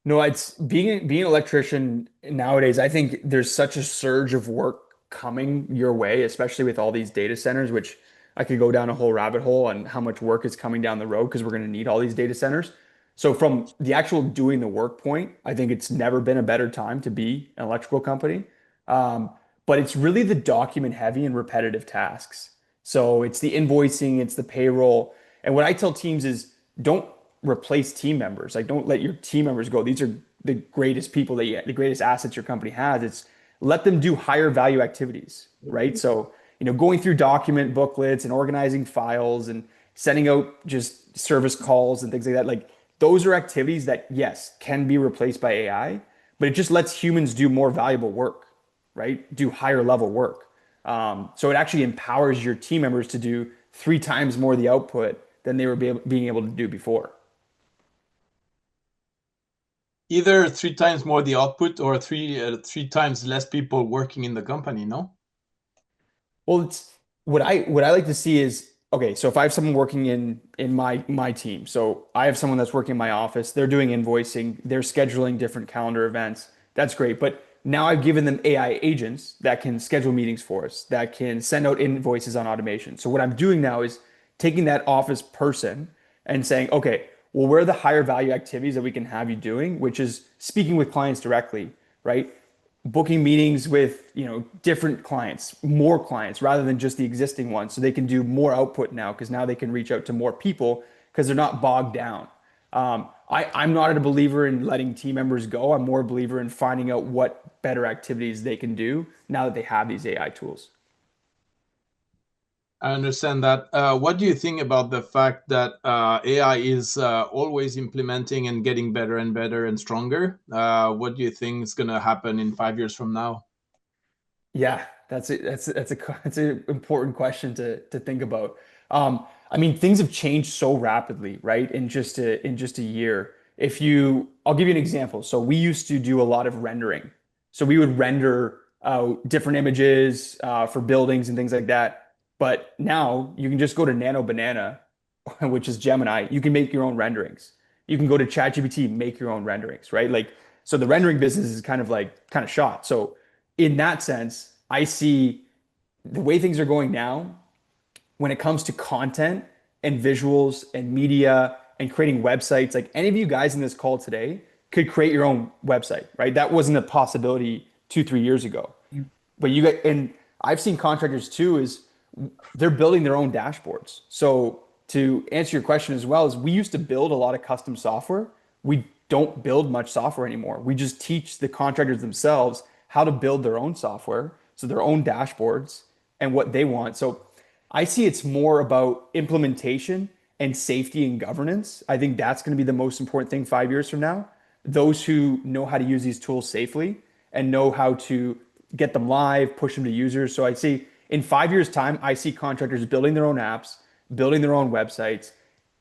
No, it's being an electrician nowadays, I think there's such a surge of work coming your way, especially with all these data centers, which I could go down a whole rabbit hole on how much work is coming down the road because we're going to need all these data centers. So from the actual doing the work point, I think it's never been a better time to be an electrical company. But it's really the document heavy and repetitive tasks. So it's the invoicing, it's the payroll. And what I tell teams is don't replace team members. Like, don't let your team members go. These are the greatest people the greatest assets your company has. It's let them do higher value activities, right? So, going through document booklets and organizing files and sending out just service calls and things like that. Like, those are activities that, yes, can be replaced by AI, but it just lets humans do more valuable work, right? Do higher level work. So it actually empowers your team members to do 3 times more the output than they were being able to do before. Either 3 times more the output or three times less people working in the company, no? Well, it's what I like to see is okay, so if I have someone working in my team, so I have someone that's working in my office, they're doing invoicing, they're scheduling different calendar events. That's great. But now I've given them AI agents that can schedule meetings for us, that can send out invoices on automation. So what I'm doing now is taking that office person and saying, okay, well, where are the higher value activities that we can have you doing, which is speaking with clients directly, right? Booking meetings with different clients, more clients rather than just the existing ones, so they can do more output now because now they can reach out to more people because they're not bogged down. I'm not a believer in letting team members go. I'm more a believer in finding out what better activities they can do now that they have these AI tools. I understand that. What do you think about the fact that AI is always implementing and getting better and better and stronger? What do you think is going to happen in 5 years from now? Yeah, that's an important question to think about. I mean, things have changed so rapidly, right? In just a year. I'll give you an example. So we used to do a lot of rendering. So we would render different images for buildings and things like that. But now you can just go to Nano Banana, which is Gemini. You can make your own renderings. You can go to ChatGPT, make your own renderings, right? Like, so the rendering business is kind of shot. So in that sense, I see the way things are going now when it comes to content and visuals and media and creating websites. Like any of you guys in this call today could create your own website, right? That wasn't a possibility 2, 3 years ago. But you get, and I've seen contractors too, is they're building their own dashboards. So to answer your question as well, is we used to build a lot of custom software. We don't build much software anymore. We just teach the contractors themselves how to build their own software, so their own dashboards and what they want. So I see it's more about implementation and safety and governance. I think that's going to be the most important thing 5 years from now. Those who know how to use these tools safely and know how to get them live, push them to users. So I see in 5 years' time, I see contractors building their own apps, building their own websites,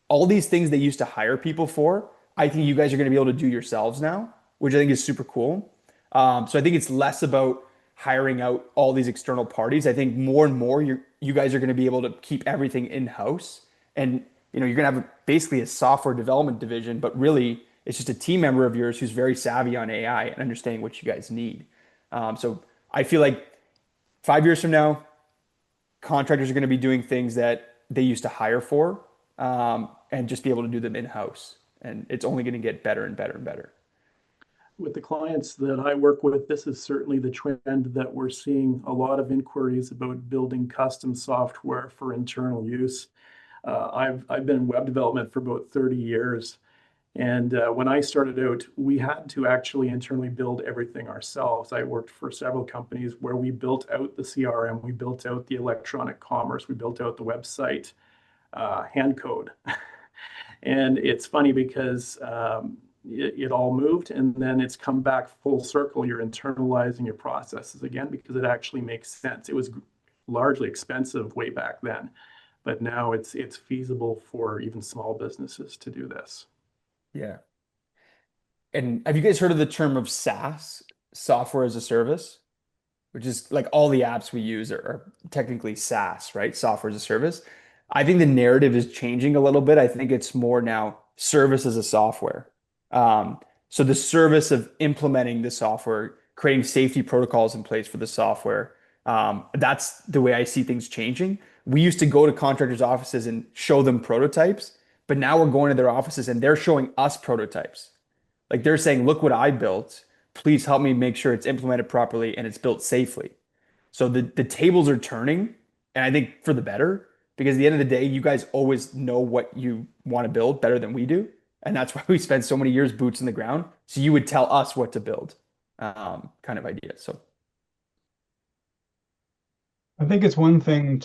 all these things they used to hire people for. I think you guys are going to be able to do yourselves now, which I think is super cool. So I think it's less about hiring out all these external parties. I think more and more you guys are going to be able to keep everything in-house, and you're going to have basically a software development division, but really it's just a team member of yours who's very savvy on AI and understanding what you guys need. So I feel like 5 years from now, contractors are going to be doing things that they used to hire for, and just be able to do them in-house. And it's only going to get better and better and better. With the clients that I work with, this is certainly the trend that we're seeing a lot of inquiries about building custom software for internal use. I've been in web development for about 30 years. And when I started out, we had to actually internally build everything ourselves. I worked for several companies where we built out the CRM, we built out the electronic commerce, we built out the website, hand code. And it's funny because it all moved, and then it's come back full circle. You're internalizing your processes again because it actually makes sense. It was largely expensive way back then, but now it's feasible for even small businesses to do this. Yeah. And have you guys heard of the term of SaaS, software as a service? Which is like all the apps we use are technically SaaS, right? Software as a service. I think the narrative is changing a little bit. I think it's more now service as a software. So the service of implementing the software, creating safety protocols in place for the software, that's the way I see things changing. We used to go to contractors' offices and show them prototypes, but now we're going to their offices and they're showing us prototypes. Like they're saying, look what I built. Please help me make sure it's implemented properly and it's built safely. So the tables are turning, and I think for the better, because at the end of the day, you guys always know what you want to build better than we do. And that's why we spent so many years boots in the ground. So you would tell us what to build, kind of idea. So I think it's one thing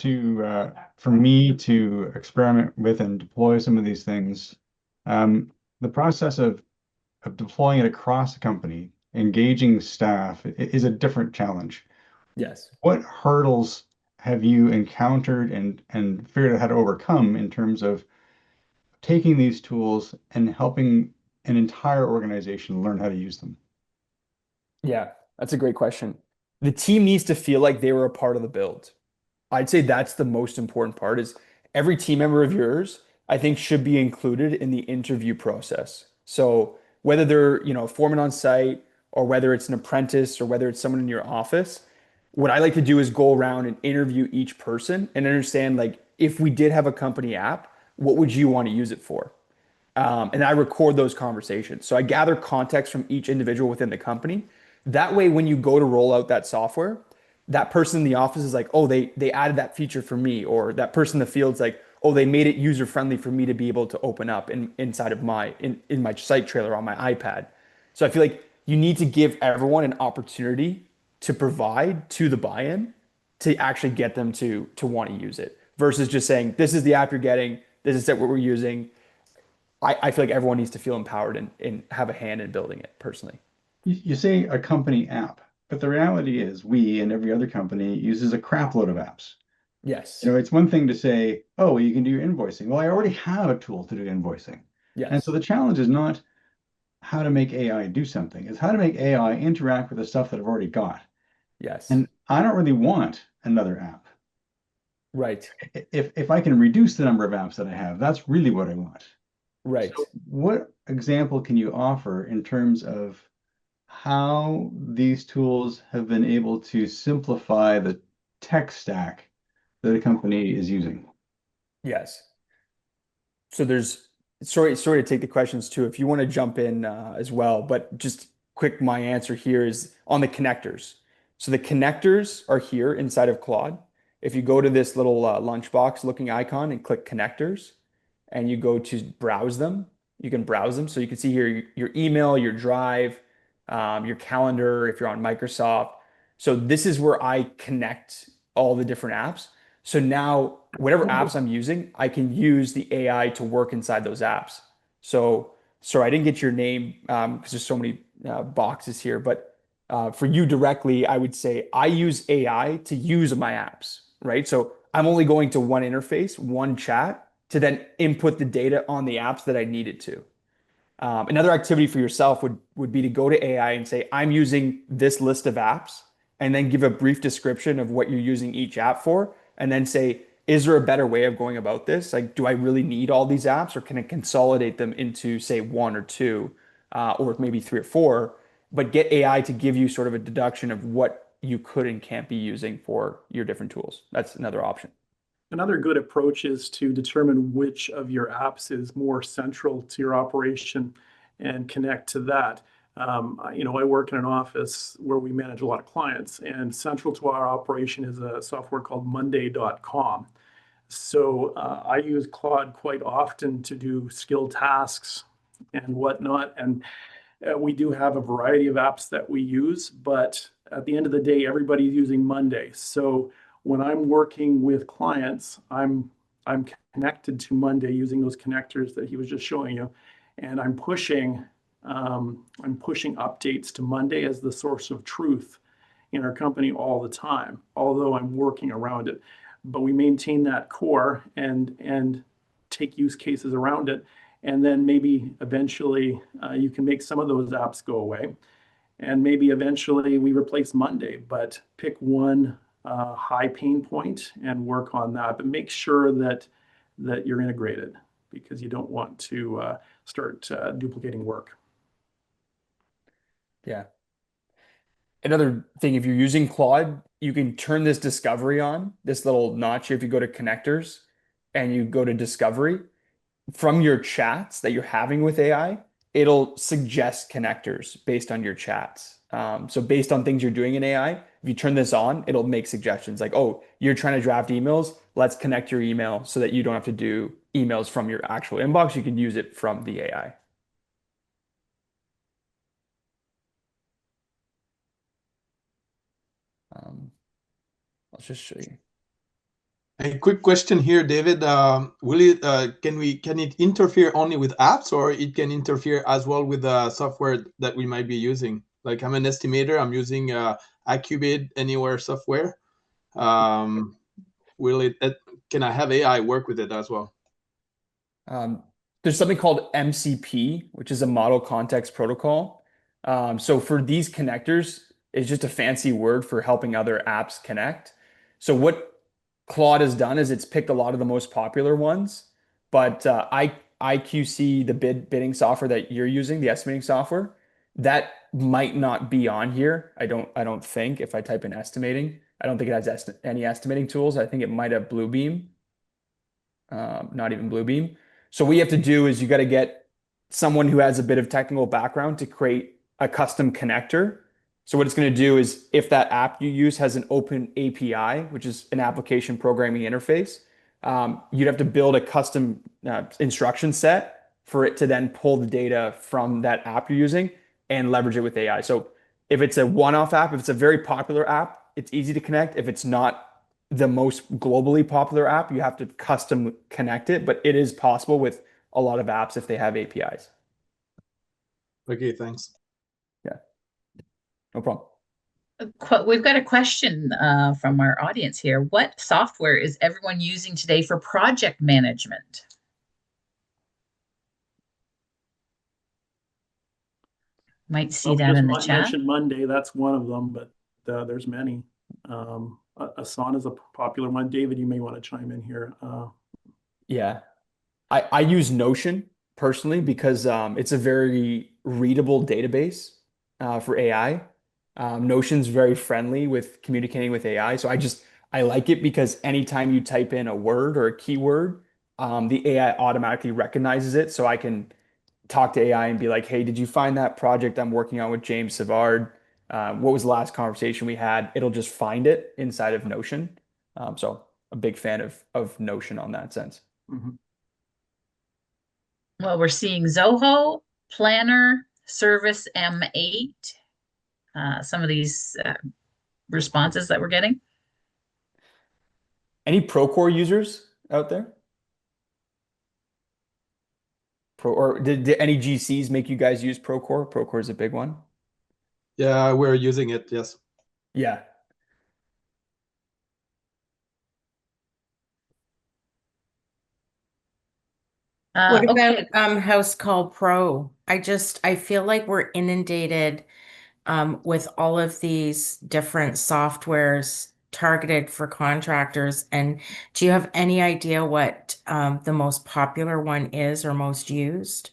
for me to experiment with and deploy some of these things. The process of deploying it across the company engaging staff is a different challenge. Yes. What hurdles have you encountered and figured out how to overcome in terms of taking these tools and helping an entire organization learn how to use them? Yeah, that's a great question. The team needs to feel like they were a part of the build. I'd say that's the most important part is every team member of yours, I think, should be included in the interview process. So whether they're, a foreman on site or whether it's an apprentice or whether it's someone in your office, what I like to do is go around and interview each person and understand like if we did have a company app, what would you want to use it for? And I record those conversations. So I gather context from each individual within the company. That way, when you go to roll out that software, that person in the office is like, oh, they added that feature for me, or that person in the field's like, oh, they made it user friendly for me to be able to open up inside of in my site trailer on my iPad. So I feel like you need to give everyone an opportunity to provide to the buy-in to actually get them to want to use it versus just saying, this is the app you're getting, this is what we're using. I feel like everyone needs to feel empowered and have a hand in building it personally. You say a company app, but the reality is we and every other company uses a crap load of apps. Yes. It's one thing to say, oh, well, you can do your invoicing. Well, I already have a tool to do invoicing. And Yes. so the challenge is not how to make AI do something, it's how to make AI interact with the stuff that I've already got. Yes. And I don't really want another app. Right. If I can reduce the number of apps that I have, that's really what I want. Right. So what example can you offer in terms of how these tools have been able to simplify the tech stack that a company is using? Yes. So there's sorry to take the questions too. If you want to jump in as well, but just quick, my answer here is on the connectors. So the connectors are here inside of Claude. If you go to this little lunchbox looking icon and click connectors, and you go to browse them, you can browse them. So you can see here your email, your Drive, your calendar if you're on Microsoft. So this is where I connect all the different apps. So now whatever apps I'm using, I can use the AI to work inside those apps. So sorry, I didn't get your name because there's so many boxes here, but for you directly, I would say I use AI to use my apps, right? So I'm only going to one interface, one chat to then input the data on the apps that I needed to. Another activity for yourself would be to go to AI and say, I'm using this list of apps, and then give a brief description of what you're using each app for, and then say, is there a better way of going about this? Like, do I really need all these apps, or can I consolidate them into, say, one or two, or maybe three or four, but get AI to give you sort of a deduction of what you could and can't be using for your different tools. That's another option. Another good approach is to determine which of your apps is more central to your operation and connect to that. I work in an office where we manage a lot of clients, and central to our operation is a software called Monday.com. So I use Claude quite often to do skill tasks and whatnot. And we do have a variety of apps that we use, but at the end of the day, everybody's using Monday. So when I'm working with clients, I'm connected to Monday using those connectors that he was just showing you, and I'm pushing updates to Monday as the source of truth in our company all the time, although I'm working around it. But we maintain that core and take use cases around it, and then maybe eventually you can make some of those apps go away, and maybe eventually we replace Monday, but pick one high pain point and work on that. But make sure that you're integrated, because you don't want to start duplicating work. Yeah. Another thing, if you're using Claude, you can turn this discovery on, this little notch here. If you go to connectors and you go to discovery, from your chats that you're having with AI, it'll suggest connectors based on your chats. So based on things you're doing in AI, if you turn this on, it'll make suggestions like, oh, you're trying to draft emails. Let's connect your email so that you don't have to do emails from your actual inbox. You can use it from the AI. I'll just show you. A quick question here, David. Will it can it interfere only with apps, or it can interfere as well with the software that we might be using? Like I'm an estimator. I'm using Accubid Anywhere software. Can I have AI work with it as well? There's something called MCP, which is a model context protocol. So for these connectors, it's just a fancy word for helping other apps connect. So what Claude has done is it's picked a lot of the most popular ones, but IQC, the bidding software that you're using, the estimating software, that might not be on here. I don't think if I type in estimating, I don't think it has any estimating tools. I think it might have Bluebeam, not even Bluebeam. So what you have to do is you got to get someone who has a bit of technical background to create a custom connector. So what it's going to do is if that app you use has an open API, which is an application programming interface, you'd have to build a custom instruction set for it to then pull the data from that app you're using and leverage it with AI. So if it's a one-off app, if it's a very popular app, it's easy to connect. If it's not the most globally popular app, you have to custom connect it, but it is possible with a lot of apps if they have APIs. Okay, thanks. Yeah, no problem. We've got a question from our audience here. What software is everyone using today for project management? Might see that in the chat. Mentioned Monday, that's one of them, but there's many. Asana is a popular one. David, you may want to chime in here. Yeah, I use Notion personally because it's a very readable database for AI. Notion's very friendly with communicating with AI. So I like it because anytime you type in a word or a keyword, the AI automatically recognizes it. So I can talk to AI and be like, hey, did you find that project I'm working on with James Savard? What was the last conversation we had? It'll just find it inside of Notion. So a big fan of Notion on that sense. Mhm. Well, we're seeing Zoho, Planner, Service M8. Some of these responses that we're getting. Any Procore users out there? Or did any GCs make you guys use Procore? Procore is a big one. Yeah, we're using it. Yes. Yeah. What Okay. about House Call Pro? I feel like we're inundated with all of these different softwares targeted for contractors. And do you have any idea what the most popular one is or most used?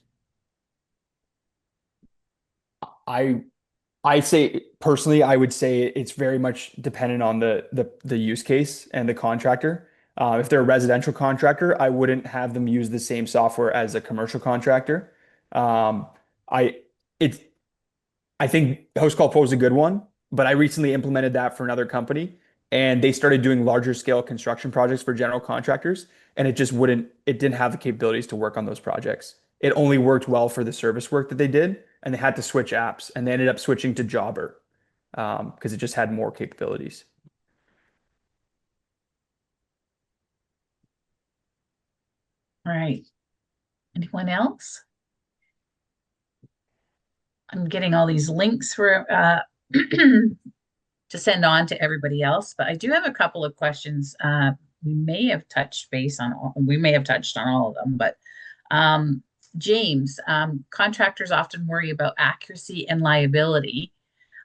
I say personally, I would say it's very much dependent on the use case and the contractor. If they're a residential contractor, I wouldn't have them use the same software as a commercial contractor. I it's I think Host Call Pro is a good one, but I recently implemented that for another company, and they started doing larger scale construction projects for general contractors, and it didn't have the capabilities to work on those projects. It only worked well for the service work that they did, and they had to switch apps, and they ended up switching to Jobber because it just had more capabilities. All right. Anyone else? I'm getting all these links for to send on to everybody else, but I do have a couple of questions. We may have touched on all of them, but James, contractors often worry about accuracy and liability.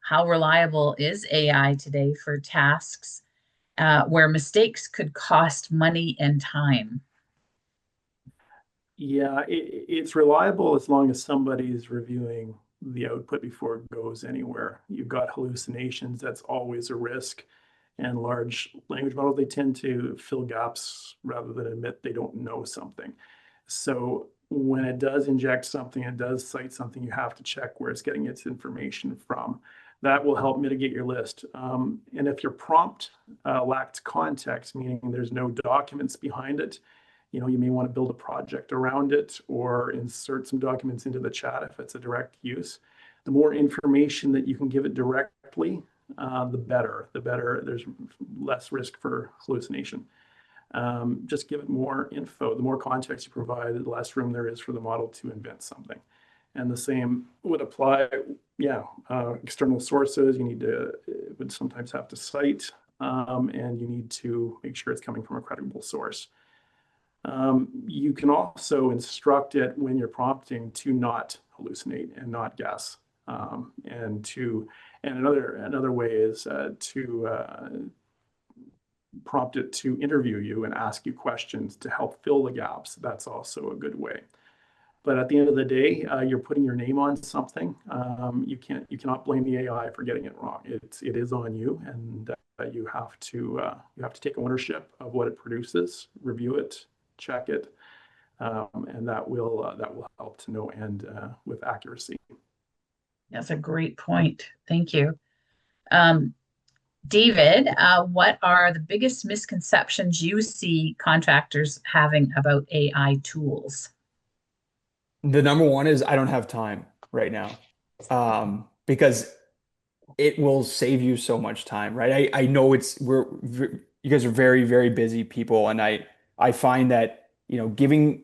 How reliable is AI today for tasks where mistakes could cost money and time? Yeah, it's reliable as long as somebody is reviewing the output before it goes anywhere. You've got hallucinations, that's always a risk. And large language models, they tend to fill gaps rather than admit they don't know something. So when it does inject something, it does cite something, you have to check where it's getting its information from. That will help mitigate your list. And if your prompt lacks context, meaning there's no documents behind it, you may want to build a project around it or insert some documents into the chat if it's a direct use. The more information that you can give it directly, the better. The better. There's less risk for hallucination. Just give it more info. The more context you provide, the less room there is for the model to invent something. And the same would apply, external sources. You need to, it would sometimes have to cite, and you need to make sure it's coming from a credible source. You can also instruct it when you're prompting to not hallucinate and not guess. And another way is to prompt it to interview you and ask you questions to help fill the gaps. That's also a good way. But at the end of the day, you're putting your name on something. You cannot blame the AI for getting it wrong. It is on you, and you have to take ownership of what it produces, review it, check it, and that will help to no end with accuracy. That's a great point. Thank you. David, what are the biggest misconceptions you see contractors having about AI tools? The number one is I don't have time right now, because it will save you so much time, right? I know you guys are very, very busy people, and I find that, giving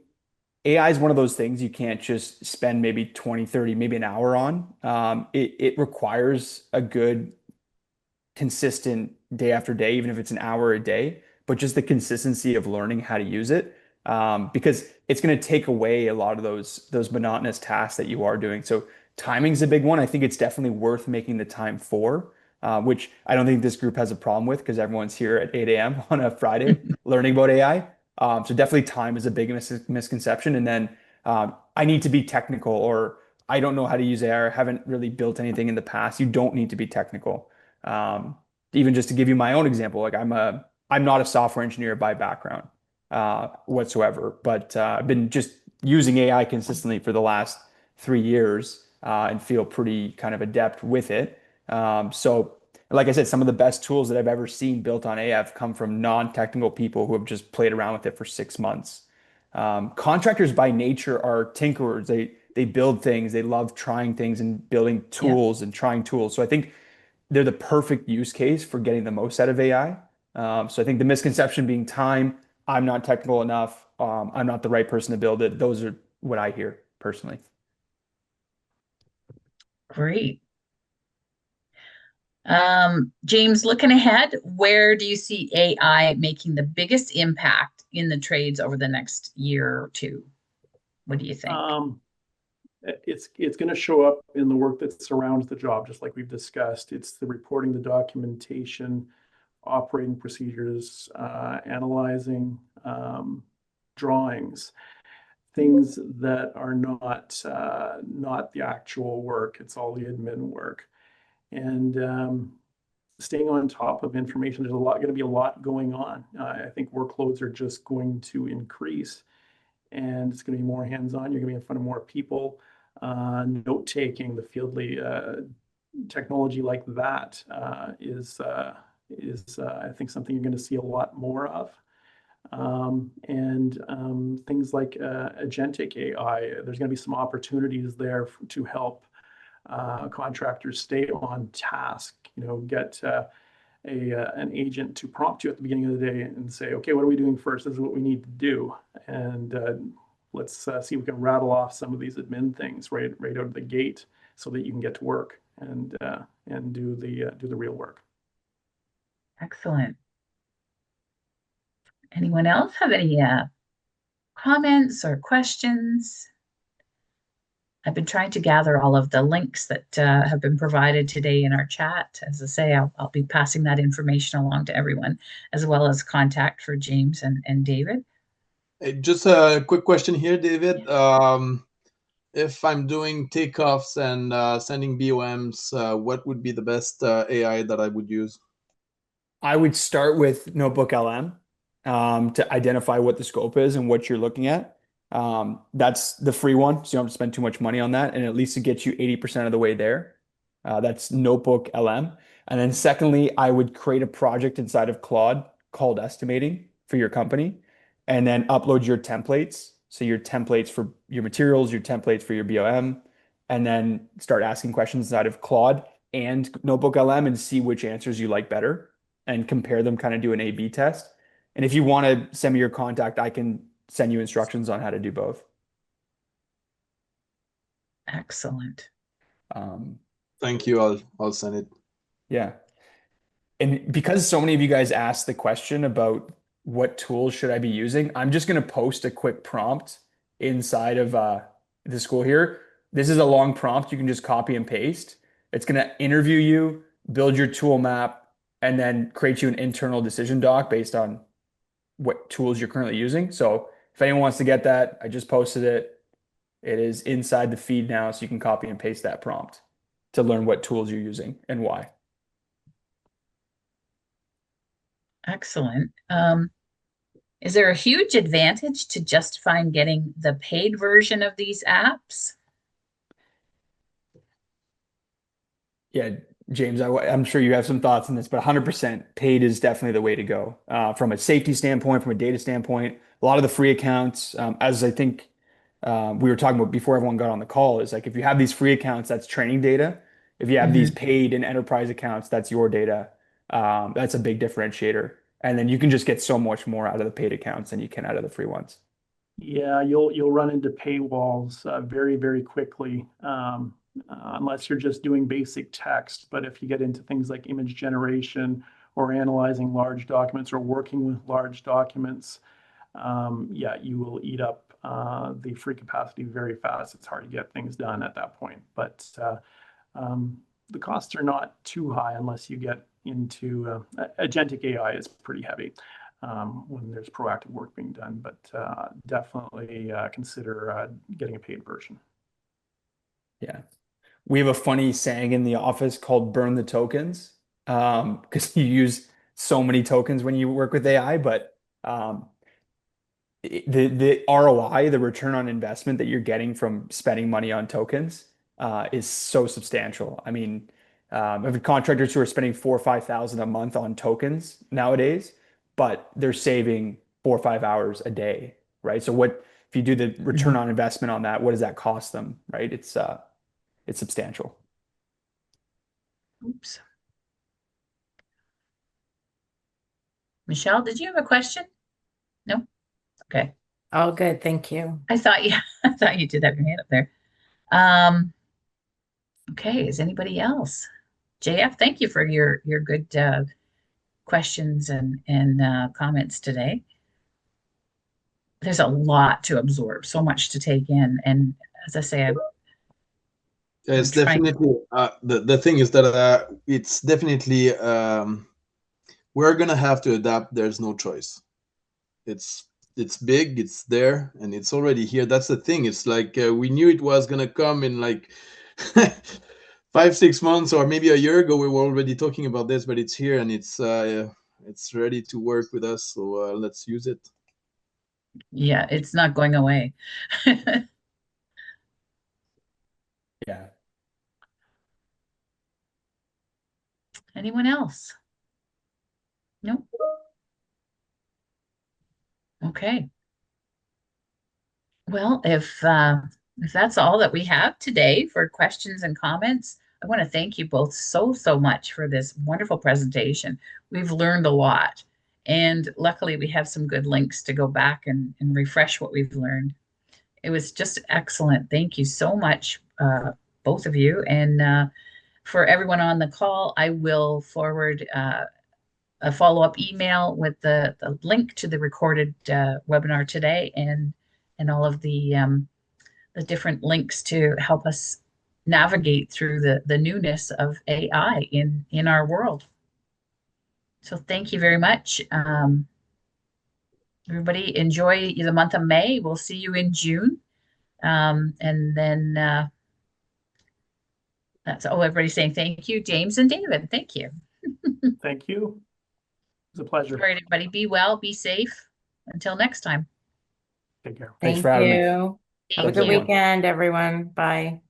AI is one of those things you can't just spend maybe 20, 30, maybe an hour on. It requires a good, consistent day after day, even if it's an hour a day, but just the consistency of learning how to use it, because it's going to take away a lot of those monotonous tasks that you are doing. So timing's a big one. I think it's definitely worth making the time for, which I don't think this group has a problem with because everyone's here at 8 a.m. on a Friday learning about AI. So definitely time is a big misconception. And then I need to be technical, or I don't know how to use AI, or haven't really built anything in the past. You don't need to be technical. Even just to give you my own example, like I'm not a software engineer by background whatsoever, but I've been just using AI consistently for the last 3 years and feel pretty kind of adept with it. So like I said, some of the best tools that I've ever seen built on AI have come from non-technical people who have just played around with it for 6 months. Contractors by nature are tinkerers. They build things. They love trying things and building tools and trying tools. So I think they're the perfect use case for getting the most out of AI. So I think the misconception being time, I'm not technical enough, I'm not the right person to build it. Those are what I hear personally. Great. James, looking ahead, where do you see AI making the biggest impact in the trades over the next year or two? What do you think? It's going to show up in the work that surrounds the job, just like we've discussed. It's the reporting, the documentation, operating procedures, analyzing drawings, things that are not the actual work. It's all the admin work. And staying on top of information, there's going to be a lot going on. I think workloads are just going to increase, and it's going to be more hands-on. You're going to be in front of more people. Note-taking, the Fieldly technology like that is I think something you're going to see a lot more of. And things like agentic AI, there's going to be some opportunities there to help contractors stay on task. Get an agent to prompt you at the beginning of the day and say, okay, what are we doing first? This is what we need to do. And let's see if we can rattle off some of these admin things right out of the gate so that you can get to work and do the real work. Excellent. Anyone else have any comments or questions? I've been trying to gather all of the links that have been provided today in our chat. As I say, I'll be passing that information along to everyone, as well as contact for James and David. Just a quick question here, David. If I'm doing takeoffs and sending BOMs, what would be the best AI that I would use? I would start with NotebookLM to identify what the scope is and what you're looking at. That's the free one, so you don't have to spend too much money on that, and at least it gets you 80% of the way there. That's NotebookLM. And then secondly, I would create a project inside of Claude called estimating for your company, and then upload your templates. So your templates for your materials, your templates for your BOM, and then start asking questions inside of Claude and NotebookLM and see which answers you like better and compare them, kind of do an A/B test. And if you want to send me your contact, I can send you instructions on how to do both. Excellent. Thank you. I'll send it. Yeah. And because so many of you guys asked the question about what tools should I be using, I'm just going to post a quick prompt inside of the school here. This is a long prompt you can just copy and paste. It's going to interview you, build your tool map, and then create you an internal decision doc based on what tools you're currently using. So if anyone wants to get that, I just posted it. It is inside the feed now, so you can copy and paste that prompt to learn what tools you're using and why. Excellent. Is there a huge advantage to justifying getting the paid version of these apps? Yeah, James, I'm sure you have some thoughts on this, but 100% paid is definitely the way to go. From a safety standpoint, from a data standpoint, a lot of the free accounts, as I think we were talking about before everyone got on the call, is like if you have these free accounts, that's training data. If you have these paid and enterprise accounts, that's your data. That's a big differentiator. And then you can just get so much more out of the paid accounts than you can out of the free ones. Yeah, you'll run into paywalls very, very quickly, unless you're just doing basic text. But if you get into things like image generation or analyzing large documents or working with large documents, yeah, you will eat up the free capacity very fast. It's hard to get things done at that point. But the costs are not too high unless you get into agentic AI is pretty heavy. When there's proactive work being done, but definitely consider getting a paid version. Yeah. We have a funny saying in the office called burn the tokens, because you use so many tokens when you work with AI, but the ROI, the return on investment that you're getting from spending money on tokens is so substantial. I mean, I have contractors who are spending 4,000 or 5,000 a month on tokens nowadays, but they're saving 4 or 5 hours a day, right? So what if you do the return on investment on that? What does that cost them, right? It's substantial. Oops. Michelle, did you have a question? No? Okay. All good, thank you. I thought you did have your hand up there. Okay, is anybody else? JF, thank you for your good questions and comments today. There's a lot to absorb, so much to take in, and as I say, It's definitely the thing is that it's definitely we're gonna have to adapt. There's no choice. It's big, it's there, and it's already here. That's the thing. It's like we knew it was gonna come in like 5-6 months or maybe a year ago. We were already talking about this, but it's here and it's ready to work with us. So let's use it. yeah, it's not going away. Yeah. Anyone else? Nope. Okay. Well, if that's all that we have today for questions and comments, I want to thank you both so much for this wonderful presentation. We've learned a lot, and luckily we have some good links to go back and refresh what we've learned. It was just excellent. Thank you so much, both of you. And for everyone on the call, I will forward a follow-up email with the link to the recorded webinar today and all of the different links to help us navigate through the newness of AI in our world. So thank you very much. Everybody enjoy the month of May. We'll see you in June. And then everybody's saying thank you, James and David. Thank you. Thank you. It's a pleasure. All right, everybody, be well, be safe. Until next time. Take care. Thanks Thank for having me. you. Have a Thank good you. weekend, everyone. Bye.